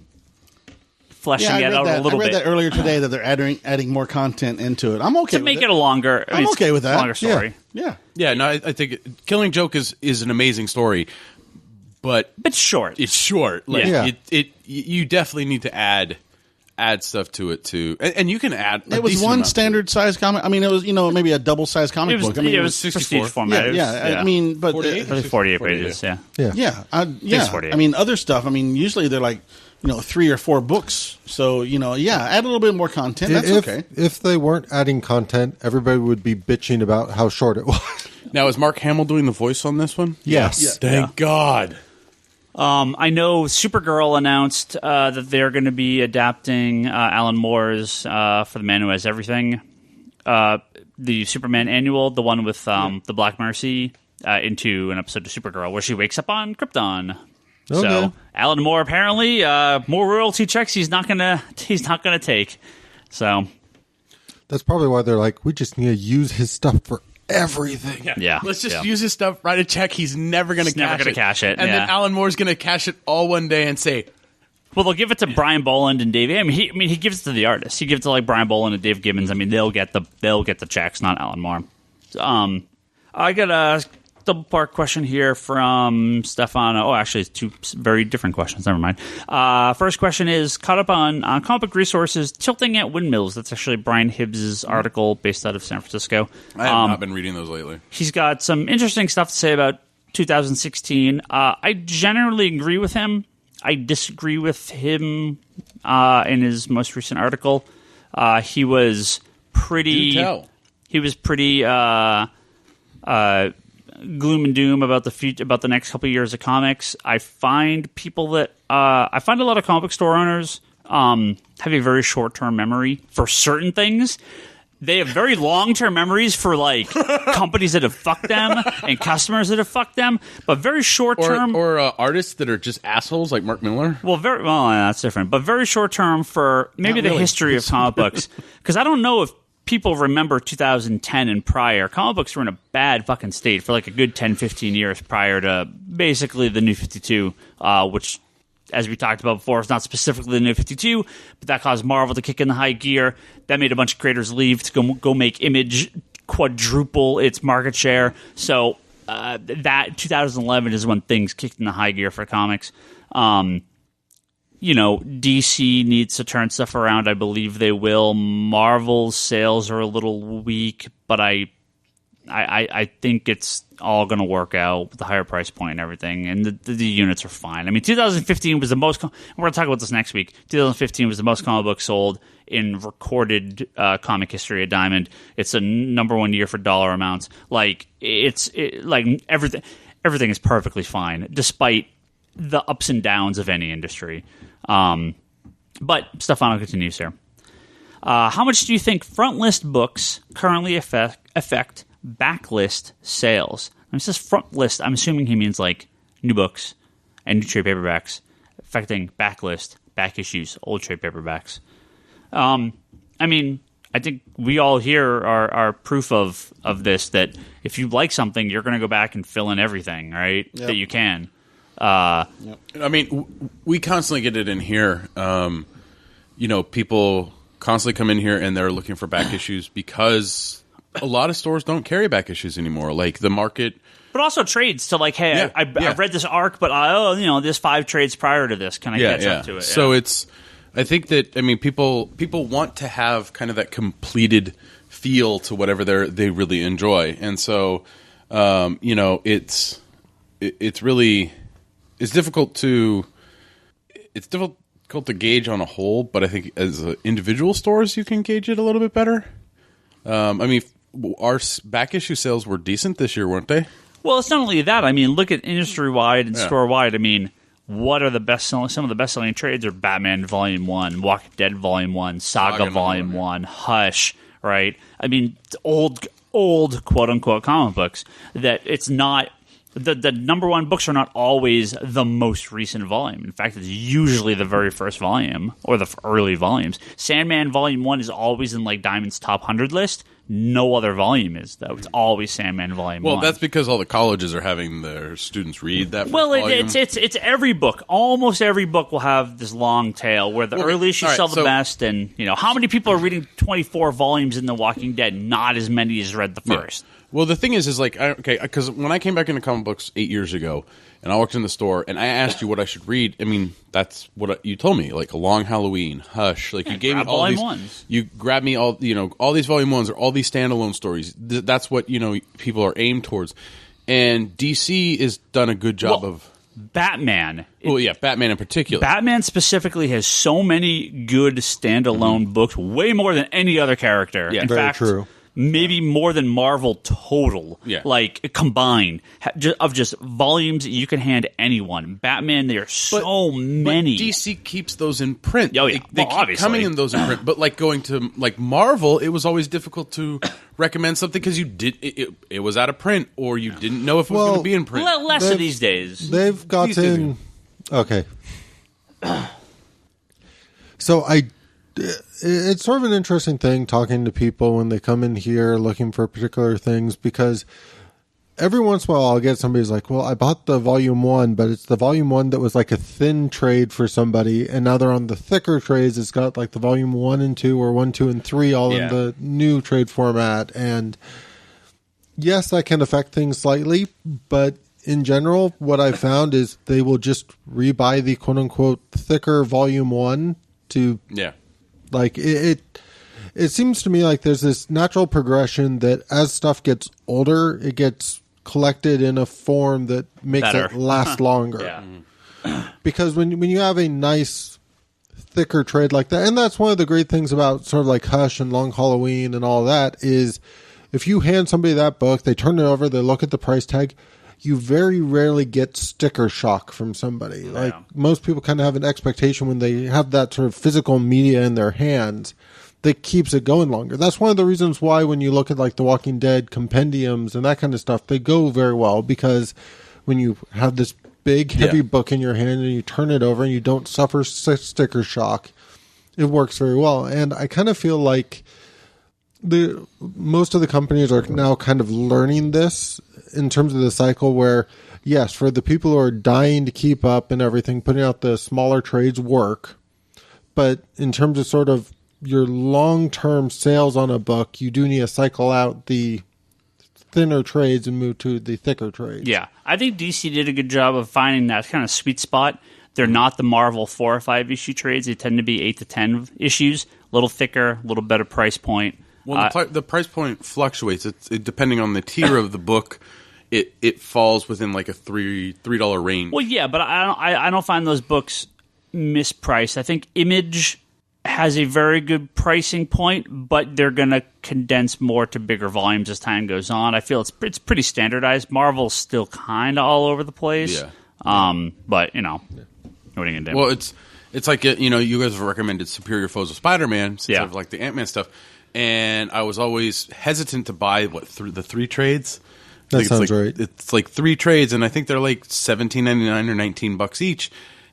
fleshing it out a little bit. I read that earlier today that they're adding more content into it. I'm okay to make it a longer. I'm okay with that. Longer story. Yeah. No, I think Killing Joke is an amazing story, but it's short. It's short. You definitely need to add stuff to it too, and you can add. It was one standard size comic. I mean, it was maybe a double size comic book. I mean, it was 64 format. Yeah. I mean, but 48 pages. Yeah. I mean, other stuff. I mean, usually they're like 3 or 4 books. So add a little bit more content. That's okay. If they weren't adding content, everybody would be bitching about how short it was. Now, is Mark Hamill doing the voice on this one? Yes. Thank God. I know Supergirl announced that they're going to be adapting Alan Moore's For the Man Who Has Everything, the Superman annual, the one with the Black Mercy, into an episode of Supergirl where she wakes up on Krypton. Okay. So Alan Moore apparently more royalty checks he's not gonna take. So that's probably why they're like, we just need to use his stuff for everything. Yeah. Let's just use his stuff, write a check. He's never going to cash it. And then Alan Moore's going to cash it all one day and say, well, they'll give it to Brian Boland and Dave. He gives it to the artists. He gives it to Brian Boland and Dave Gibbons. I mean, they'll get the checks, not Alan Moore. I got a double part question here from Stefano. Oh, actually, it's 2 very different questions. Never mind. First question is caught up on comic book resources tilting at windmills. That's actually Brian Hibbs' article based out of San Francisco. I have not been reading those lately. He's got some interesting stuff to say about 2016. I generally agree with him. I disagree with him in his most recent article. He was pretty. Do tell. He was pretty gloom and doom about the next couple of years of comics. I find a lot of comic book store owners have a very short term memory for certain things. They have very long-term memories for companies that have fucked them and customers that have fucked them, but very short-term or artists that are just assholes like Mark Miller. Well, that's different, but very short-term for maybe the history of comic books. Because I don't know if people remember 2010 and prior. Comic books were in a bad fucking state for a good 10, 15 years prior to basically the New 52, which, as we talked about before, is not specifically the New 52, but that caused Marvel to kick in the high gear. That made a bunch of creators leave to go make Image quadruple its market share. So that 2011 is when things kicked in the high gear for comics. DC needs to turn stuff around. I believe they will. Marvel's sales are a little weak, but I think it's all going to work out with the higher price point and everything, and the units are fine. I mean, 2015 was the most. We're going to talk about this next week. 2015 was the most comic books sold in recorded comic history at Diamond. It's a number one year for dollar amounts. Like everything is perfectly fine, despite the ups and downs of any industry. But Stefano continues here. How much do you think front list books currently affect backlist sales? When he says front list, I'm assuming he means like new books and new trade paperbacks affecting backlist, back issues, old trade paperbacks. I mean, I think we all here are proof of this, that if you like something, you're going to go back and fill in everything, right? Yep. That you can. I mean, we constantly get it in here. People constantly come in here and they're looking for back issues because a lot of stores don't carry back issues anymore. Like the market, but also trades to like, hey, I've read this arc, but there's 5 trades prior to this. Can I catch up to it? So I think that people want to have kind of that completed feel to whatever they really enjoy, and so it's difficult to gauge on a whole, but I think as individual stores you can gauge it a little bit better. Our back issue sales were decent this year, weren't they? Well, it's not only that. I mean, look at industry wide and store wide. I mean, what are the best selling? Some of the best selling trades are Batman Volume 1, Walking Dead Volume 1, Saga Volume 1, Hush. Right? I mean, old quote unquote comic books that it's not. The number one books are not always the most recent volume. In fact, it's usually the very first volume or the early volumes. Sandman Volume 1 is always in like Diamond's top 100 list. No other volume is, though. It's always Sandman Volume 1. Well, that's because all the colleges are having their students read that first volume. It's every book. Almost every book will have this long tail where the early issues sell the best. And, how many people are reading 24 volumes in The Walking Dead? Not as many as read the first. Yeah. Well, the thing is like, because when I came back into comic books 8 years ago, and I walked in the store, and I asked you what I should read, I mean, that's what you told me, like A Long Halloween, Hush, like you gave me all these, ones. You grabbed me all these volume 1s or all these standalone stories. That's what, people are aimed towards. And DC has done a good job of... Batman. Batman in particular. Batman specifically has so many good standalone books, way more than any other character. Yeah, in very fact, true. Maybe more than Marvel total, like combined, of just volumes that you can hand anyone. Batman, there are so many. But DC keeps those in print. Oh, yeah. They keep coming in those in print. But like going to like Marvel, it was always difficult to recommend something because it was out of print or you didn't know if it was going to be in print. Less of these days. They've gotten... Okay. So it's sort of an interesting thing talking to people when they come in here looking for particular things, because every once in a while I'll get somebody who's like, well, I bought the volume 1, but it's the volume 1 that was like a thin trade for somebody, and now they're on the thicker trades. It's got like the volume 1 and 2 or 1, 2, and 3 all in the new trade format. And yes, that can affect things slightly, but in general, what I've found is they will just rebuy the quote unquote thicker volume 1 to... Yeah. Like, it seems to me like there's this natural progression that as stuff gets older, it gets collected in a form that makes it last longer. Because when you have a nice, thicker trade like that, and that's one of the great things about sort of like Hush and Long Halloween and all that, is if you hand somebody that book, they turn it over, they look at the price tag, you very rarely get sticker shock from somebody. Like most people kind of have an expectation when they have that sort of physical media in their hands that keeps it going longer. That's one of the reasons why when you look at like the Walking Dead compendiums and that kind of stuff, they go very well, because when you have this big, heavy book in your hand and you turn it over and you don't suffer sticker shock, it works very well. And I kind of feel like most of the companies are now kind of learning this in terms of the cycle where, yes, for the people who are dying to keep up and everything, putting out the smaller trades work. But in terms of sort of your long-term sales on a book, you do need to cycle out the thinner trades and move to the thicker trades. Yeah, I think DC did a good job of finding that kind of sweet spot. They're not the Marvel 4 or 5 issue trades. They tend to be 8 to 10 issues, a little thicker, a little better price point. Well, the price point fluctuates. Depending on the tier of the book. It falls within like a $3 range. Well, yeah, but I don't find those books mispriced. I think Image has a very good pricing point, but they're going to condense more to bigger volumes as time goes on. I feel it's pretty standardized. Marvel's still kind of all over the place. Yeah. But what are you going to do? Well, it's like you guys have recommended Superior Foes of Spider-Man since I've like the Ant-Man stuff, and I was always hesitant to buy the 3 trades. That sounds right. It's like 3 trades, and I think they're like $17.99 or $19 each,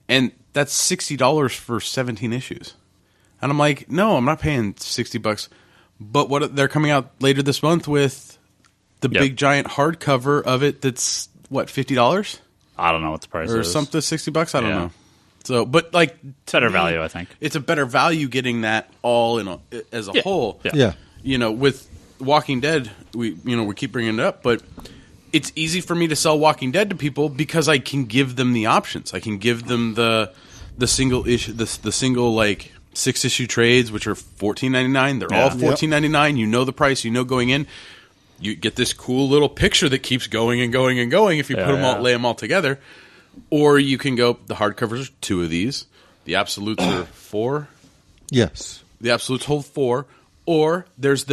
and that's $60 for 17 issues. And I'm like, no, I'm not paying $60. But what they're coming out later this month with the big giant hardcover of it. That's what, $50? I don't know what the price is, or something. $60. I don't know. So, but like it's better value, I think it's a better value getting that all in as a whole. Yeah. With Walking Dead, we keep bringing it up, but it's easy for me to sell Walking Dead to people because I can give them the options. I can give them the single issue, the single like 6-issue trades, which are $14.99. They're all $14.99. You know the price. You know going in, you get this cool little picture that keeps going and going and going. If you put them all, lay them all together, or you can go. The hardcovers are 2 of these. The absolutes are 4. Yes, the absolutes hold 4. Or there's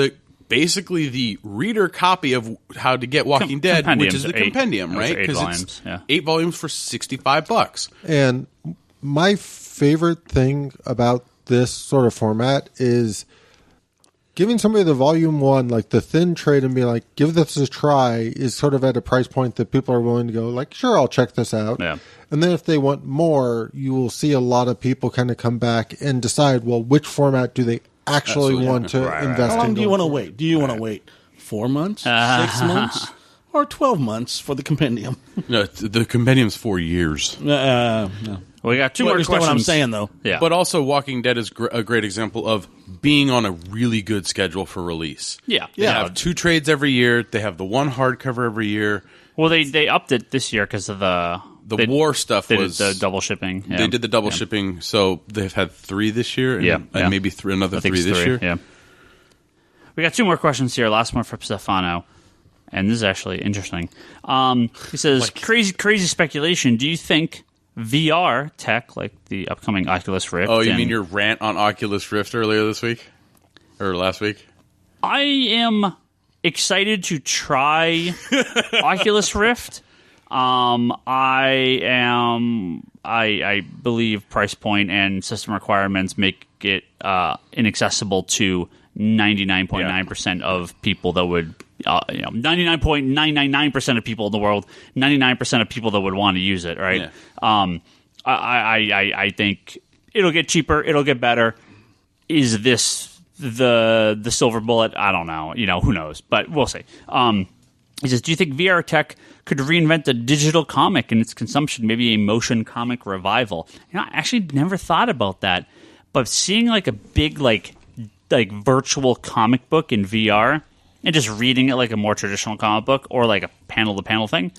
basically the reader copy of How to Get Walking Dead, which is the compendium, right? Because it's 8 volumes for $65. And my favorite thing about this sort of format is giving somebody the volume 1, like the thin trade, and be like, give this a try, is sort of at a price point that people are willing to go, like, sure, I'll check this out. Yeah. And then if they want more, you will see a lot of people kind of come back and decide, well, which format do they actually want to invest in? How long do you want to wait? Do you want to wait 4 months, 6 months, or 12 months for the compendium? No, the compendium's 4 years. No. We got 2 more questions. What I'm saying, though. Yeah. But also, Walking Dead is a great example of being on a really good schedule for release. Yeah. They have 2 trades every year. They have the 1 hardcover every year. Well, they upped it this year because of the war stuff. They did the double shipping. Yeah. They did the double shipping, so they've had 3 this year, and maybe another 3 this year. Yeah. We got 2 more questions here. Last one from Stefano, and this is actually interesting. He says, crazy speculation. Do you think VR tech, like the upcoming Oculus Rift... Oh, you mean your rant on Oculus Rift earlier this week? Or last week? I am excited to try Oculus Rift. I believe price point and system requirements make it inaccessible to 99.9% of people that would 99.999% of people in the world, 99% of people that would want to use it, right? Yeah. I think it'll get cheaper, it'll get better. Is this the silver bullet? I don't know. Who knows? But we'll see. He says, do you think VR tech could reinvent the digital comic and its consumption, maybe a motion comic revival? I actually never thought about that. But seeing like a big like virtual comic book in VR and just reading it like a more traditional comic book or like a panel-to-panel thing.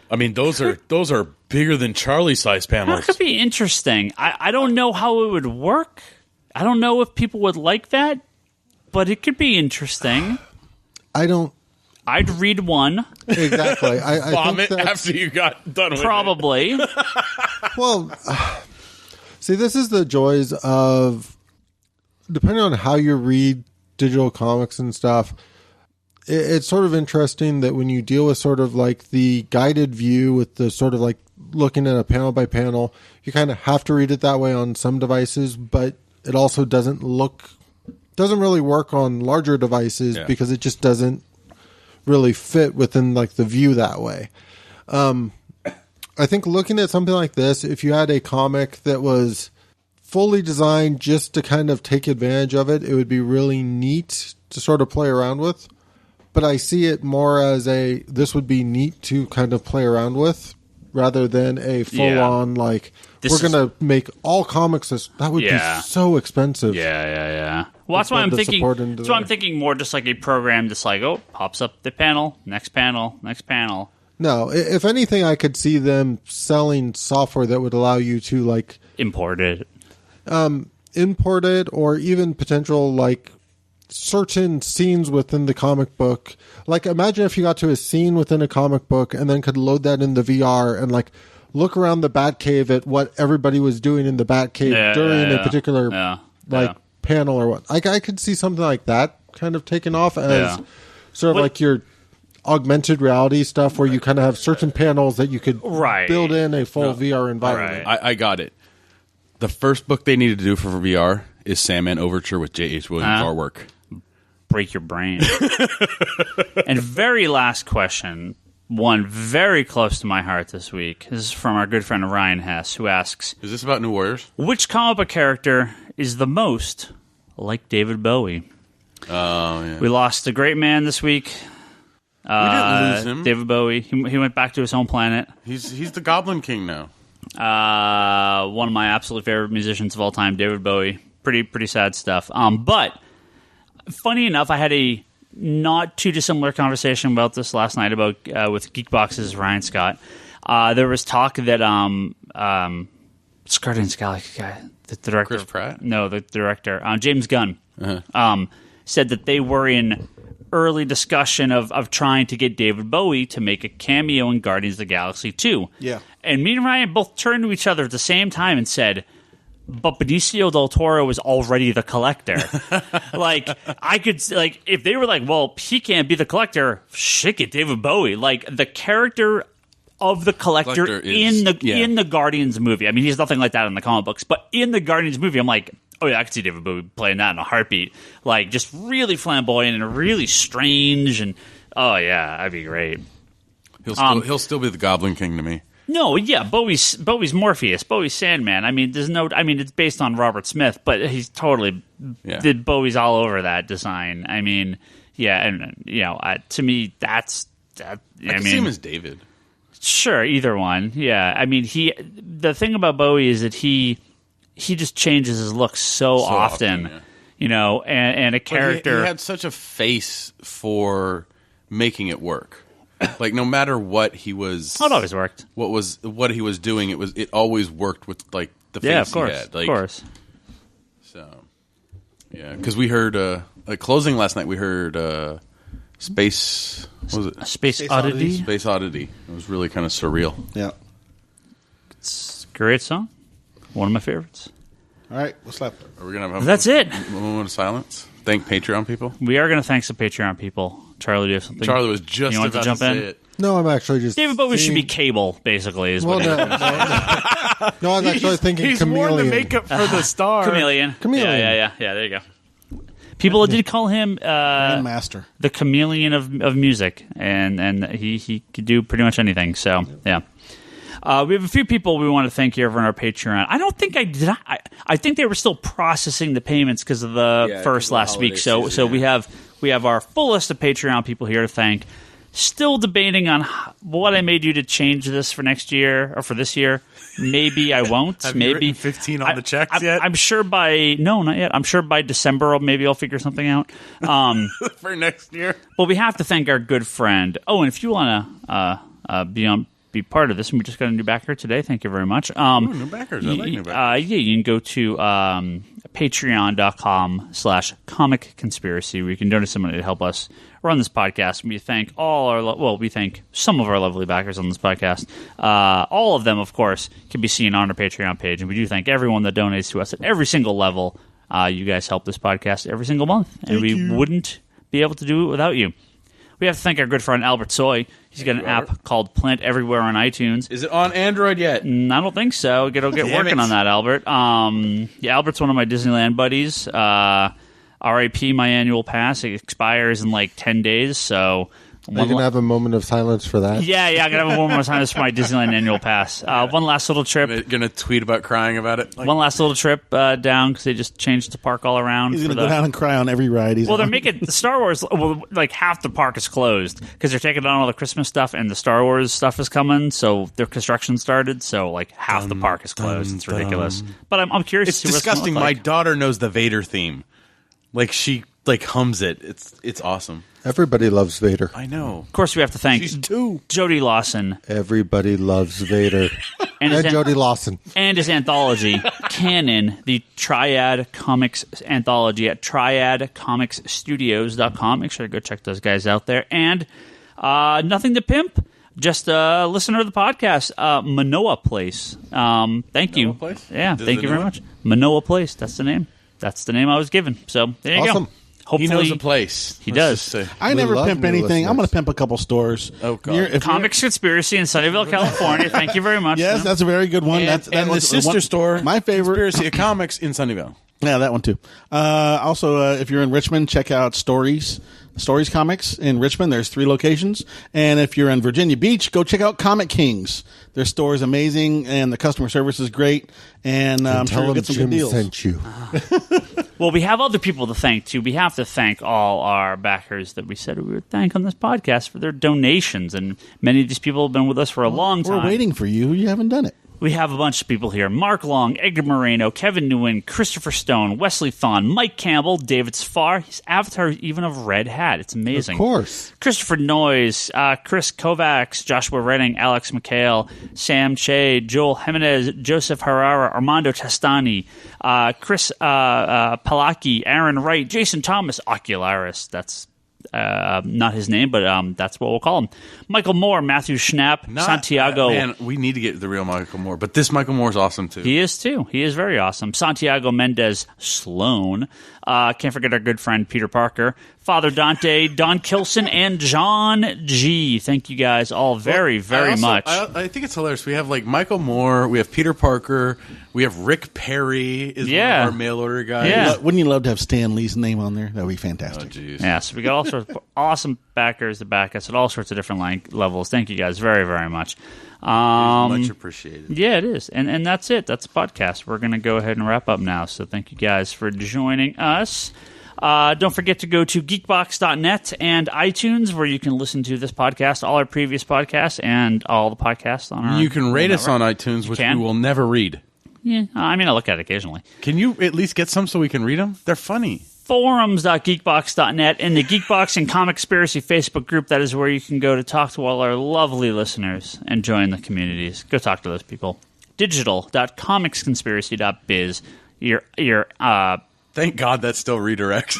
I mean, those are bigger than Charlie-sized panels. That could be interesting. I don't know how it would work. I don't know if people would like that, but it could be interesting. I'd read one. Exactly. I vomit think after you got done with it. Probably. Well, see, this is the joys of, depending on how you read digital comics and stuff, it's sort of interesting that when you deal with sort of like the guided view with the sort of like looking at a panel by panel, you kind of have to read it that way on some devices, but it also doesn't really work on larger devices because it just doesn't really fit within like the view that way. I think looking at something like this, if you had a comic that was fully designed just to kind of take advantage of it, it would be really neat to sort of play around with. But I see it more as this would be neat to kind of play around with rather than a full-on, we're going to make all comics. That would be so expensive. Yeah. Well, that's why I'm thinking. That's why I'm thinking more just like a program that's like, pops up the panel, next panel, next panel. No, if anything, I could see them selling software that would allow you to like import it, or even potential like certain scenes within the comic book. Like, imagine if you got to a scene within a comic book and then could load that in the VR and like look around the Batcave at what everybody was doing in the Batcave during a particular panel or what. Like, I could see something like that kind of taken off as sort of like your augmented reality stuff where you kind of have certain panels that you could build in a full VR environment. I got it. The first book they needed to do for VR is Sandman Overture with J.H. Williams artwork. Break your brain. And very last question, one very close to my heart this week. This is from our good friend Ryan Hess, who asks, is this about New Warriors? Which comic book character is the most like David Bowie? Oh, yeah. We lost a great man this week. We didn't lose him. David Bowie. He went back to his home planet. He's the Goblin King now. One of my absolute favorite musicians of all time, David Bowie. Pretty sad stuff. But funny enough, I had a not too dissimilar conversation about this last night with Geekbox's Ryan Scott. There was talk that Guardians of the Galaxy guy, the director, Chris Pratt? No, the director, James Gunn, said that they were in early discussion of trying to get David Bowie to make a cameo in Guardians of the Galaxy 2. Yeah. And me and Ryan both turned to each other at the same time and said, but Benicio del Toro is already the Collector. Like, I could, like, if they were like, well, he can't be the Collector, shit, get David Bowie. Like, the character of the Collector in the Guardians movie. I mean, he's nothing like that in the comic books, but in the Guardians movie, I'm like, oh yeah, I could see David Bowie playing that in a heartbeat. Like, just really flamboyant and really strange, and oh yeah, that'd be great. He'll still be the Goblin King to me. No, yeah, Bowie's Morpheus, Bowie's Sandman. I mean, it's based on Robert Smith, but he's totally did Bowie's all over that design. I mean, yeah, and to me, that's that. I can see him as David. Sure, either one. Yeah, I mean, the thing about Bowie is that he just changes his look so often, and a character. He had such a face for making it work. Like, no matter what he was, it always worked. What he was doing, it always worked with like the face he had. Like, of course. So, yeah, because we heard closing last night. We heard Space. What was it? Space Oddity. Space Oddity. It was really kind of surreal. Yeah, it's a great song. One of my favorites. All right, what's left? Are we gonna have That's it. A moment of silence. Thank Patreon people. We are going to thank some Patreon people. Charlie, do you have something? Charlie was just about to jump in. Say it. No, I'm actually just. David Bowie should be Cable, basically. No, I was actually thinking he's Chameleon. He's worn the makeup for the star. Chameleon. Yeah. There you go. People did call him Master, the chameleon of music, and he could do pretty much anything. So yeah. We have a few people we want to thank here over on our Patreon. I don't think I did. I think they were still processing the payments because of the first last week. So we have our full list of Patreon people here to thank. Still debating on what I made you to change this for next year or for this year. Maybe I won't. Have maybe you written 15 on the checks yet? I'm sure not yet. I'm sure by December maybe I'll figure something out for next year. Well, we have to thank our good friend. Oh, and if you want to be part of this, and we just got a new backer today. Thank you very much. New backers. I like new backers. You can go to patreon.com/comic conspiracy where you can donate some money to help us run this podcast. We thank we thank some of our lovely backers on this podcast. All of them, of course, can be seen on our Patreon page, and we do thank everyone that donates to us at every single level. You guys help this podcast every single month, and we wouldn't be able to do it without you. We have to thank our good friend Albert Soy. He's got an app called Plant Everywhere on iTunes. Is it on Android yet? I don't think so. Get working on that, Albert. Albert's one of my Disneyland buddies. RIP my annual pass. It expires in like 10 days, so... Are you going to have a moment of silence for that? Yeah, I'm going to have a moment of silence for my Disneyland annual pass. One last little trip. Going to tweet about crying about it? One last little trip down because they just changed the park all around. He's going to go down and cry on every ride. They're making the Star Wars, like half the park is closed because they're taking down all the Christmas stuff and the Star Wars stuff is coming, so their construction started, so like half the park is closed. It's ridiculous. But I'm curious to see It's disgusting. Like. My daughter knows the Vader theme. Like, she hums it. It's awesome. Everybody loves Vader. I know. Of course, we have to thank Jody Lawson. Everybody loves Vader. and Jody Lawson. And his anthology, canon the Triad Comics anthology at triadcomicsstudios.com. Make sure to go check those guys out there. And nothing to pimp, just a listener of the podcast, Manoa Place. Thank you. Place? Yeah, thank you very much. Manoa Place, that's the name. That's the name I was given. So there you go. Hopefully, he knows a place. He does. I never pimp anything. I'm going to pimp a couple stores. Oh, God. Comics Conspiracy in Sunnyvale, California. Thank you very much. Yes, that's a very good one. And the sister store, my favorite. Conspiracy of Comics in Sunnyvale. Yeah, that one too. Also, if you're in Richmond, check out Stories Comics in Richmond. There's 3 locations. And if you're in Virginia Beach, go check out Comic Kings. Their store is amazing, and the customer service is great. And I'm sure you'll get some good deals. Sent you. Well, we have other people to thank, too. We have to thank all our backers that we said we would thank on this podcast for their donations. And many of these people have been with us for a long time. We're waiting for you. You haven't done it. We have a bunch of people here. Mark Long, Edgar Moreno, Kevin Nguyen, Christopher Stone, Wesley Thon, Mike Campbell, David Sfar. His avatar is even a red hat. It's amazing. Of course. Christopher Noyes, Chris Kovacs, Joshua Redding, Alex McHale, Sam Che, Joel Jimenez, Joseph Herrera, Armando Testani, Chris Palaki, Aaron Wright, Jason Thomas, Ocularis. That's not his name, but that's what we'll call him. Michael Moore, Matthew Schnapp, Santiago. Man, we need to get the real Michael Moore, but this Michael Moore is awesome too. He is too. He is very awesome. Santiago Mendez Sloan. Can't forget our good friend Peter Parker, Father Dante, Don Kilson, and John G. Thank you guys all very much. I think it's hilarious. We have like Michael Moore, we have Peter Parker, we have Rick Perry is one of our mail order guys. Yeah. Wouldn't you love to have Stan Lee's name on there? That would be fantastic. Oh, geez. Yeah, so we got all sorts of awesome backers to back us at all sorts of different levels. Thank you guys very, very much. Much appreciated. Yeah, it is. And that's it. That's the podcast. We're going to go ahead and wrap up now. So thank you guys for joining us. Don't forget to go to geekbox.net and iTunes, where you can listen to this podcast, all our previous podcasts, and all the podcasts on our... You can rate us on iTunes, which we will never read. Yeah, I mean, I look at it occasionally. Can you at least get some so we can read them? They're funny. Forums.geekbox.net and the Geekbox and Comicspiracy Facebook group. That is where you can go to talk to all our lovely listeners and join the communities. Go talk to those people. Digital.comicsconspiracy.biz. Your Thank God that still redirects.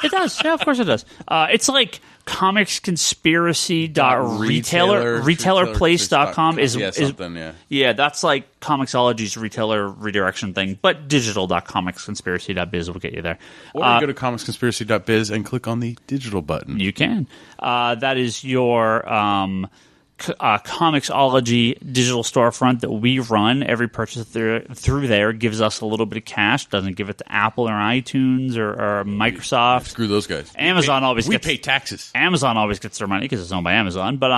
It does. Yeah, of course it does. It's like comicsconspiracy.retailerplace.com is that's like Comixology's retailer redirection thing, but digital.comicsconspiracy.biz will get you there. Or go to comicsconspiracy.biz and click on the digital button. You can. That is your Comixology digital storefront that we run. Every purchase through there gives us a little bit of cash. Doesn't give it to Apple or iTunes or Microsoft. Screw those guys. Amazon we pay taxes. Amazon always gets their money because it's owned by Amazon. But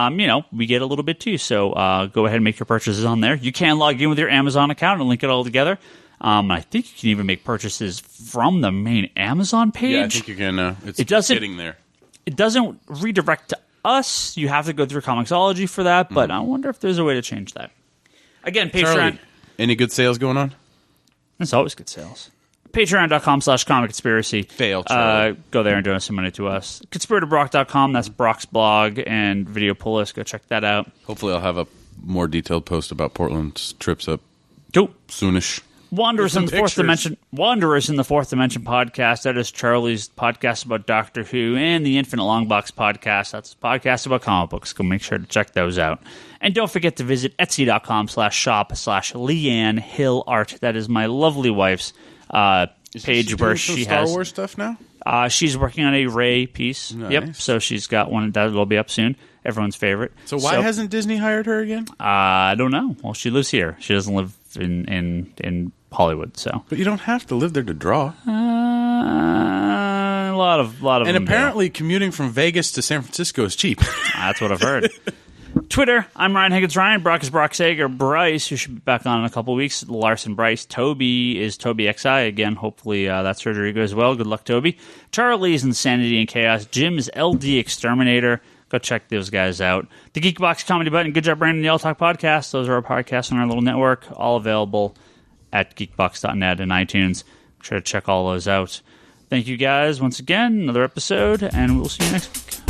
we get a little bit too. So go ahead and make your purchases on there. You can log in with your Amazon account and link it all together. I think you can even make purchases from the main Amazon page. Yeah, I think you can. It's getting there. It doesn't redirect to us. You have to go through Comixology for that, but I wonder if there's a way to change that. Again, Patreon. Charlie, any good sales going on? There's always good sales. Patreon.com/comicconspiracy. Fail, Charlie. Go there and donate some money to us. ConspiratorBrock.com. That's Brock's blog and video pull list. Go check that out. Hopefully I'll have a more detailed post about Portland's trips up soonish. Wanderers in the Fourth Dimension podcast. That is Charlie's podcast about Doctor Who, and the Infinite Longbox podcast. That's a podcast about comic books. Go make sure to check those out. And don't forget to visit etsy.com/shop/Leanne Hill Art. That is my lovely wife's page where she has Star Wars stuff now. She's working on a Rey piece. Nice. Yep. So she's got one that will be up soon. Everyone's favorite. So why hasn't Disney hired her again? I don't know. Well, she lives here. She doesn't live in Hollywood. So, but you don't have to live there to draw. A lot of and them apparently commuting from Vegas to San Francisco is cheap. That's what I've heard. Twitter, I'm Ryan Higgins Ryan. Brock is Brock Sager. Bryce, who should be back on in a couple of weeks. Larson Bryce. Toby is Toby XI. Again, hopefully that surgery goes well. Good luck, Toby. Charlie's Insanity and Chaos. Jim is LD Exterminator. Go check those guys out. The Geekbox Comedy Button. Good job, Brandon. The All Talk Podcast. Those are our podcasts on our little network. All available at geekbox.net and iTunes. Make sure to check all those out. Thank you guys once again. Another episode, and we'll see you next week.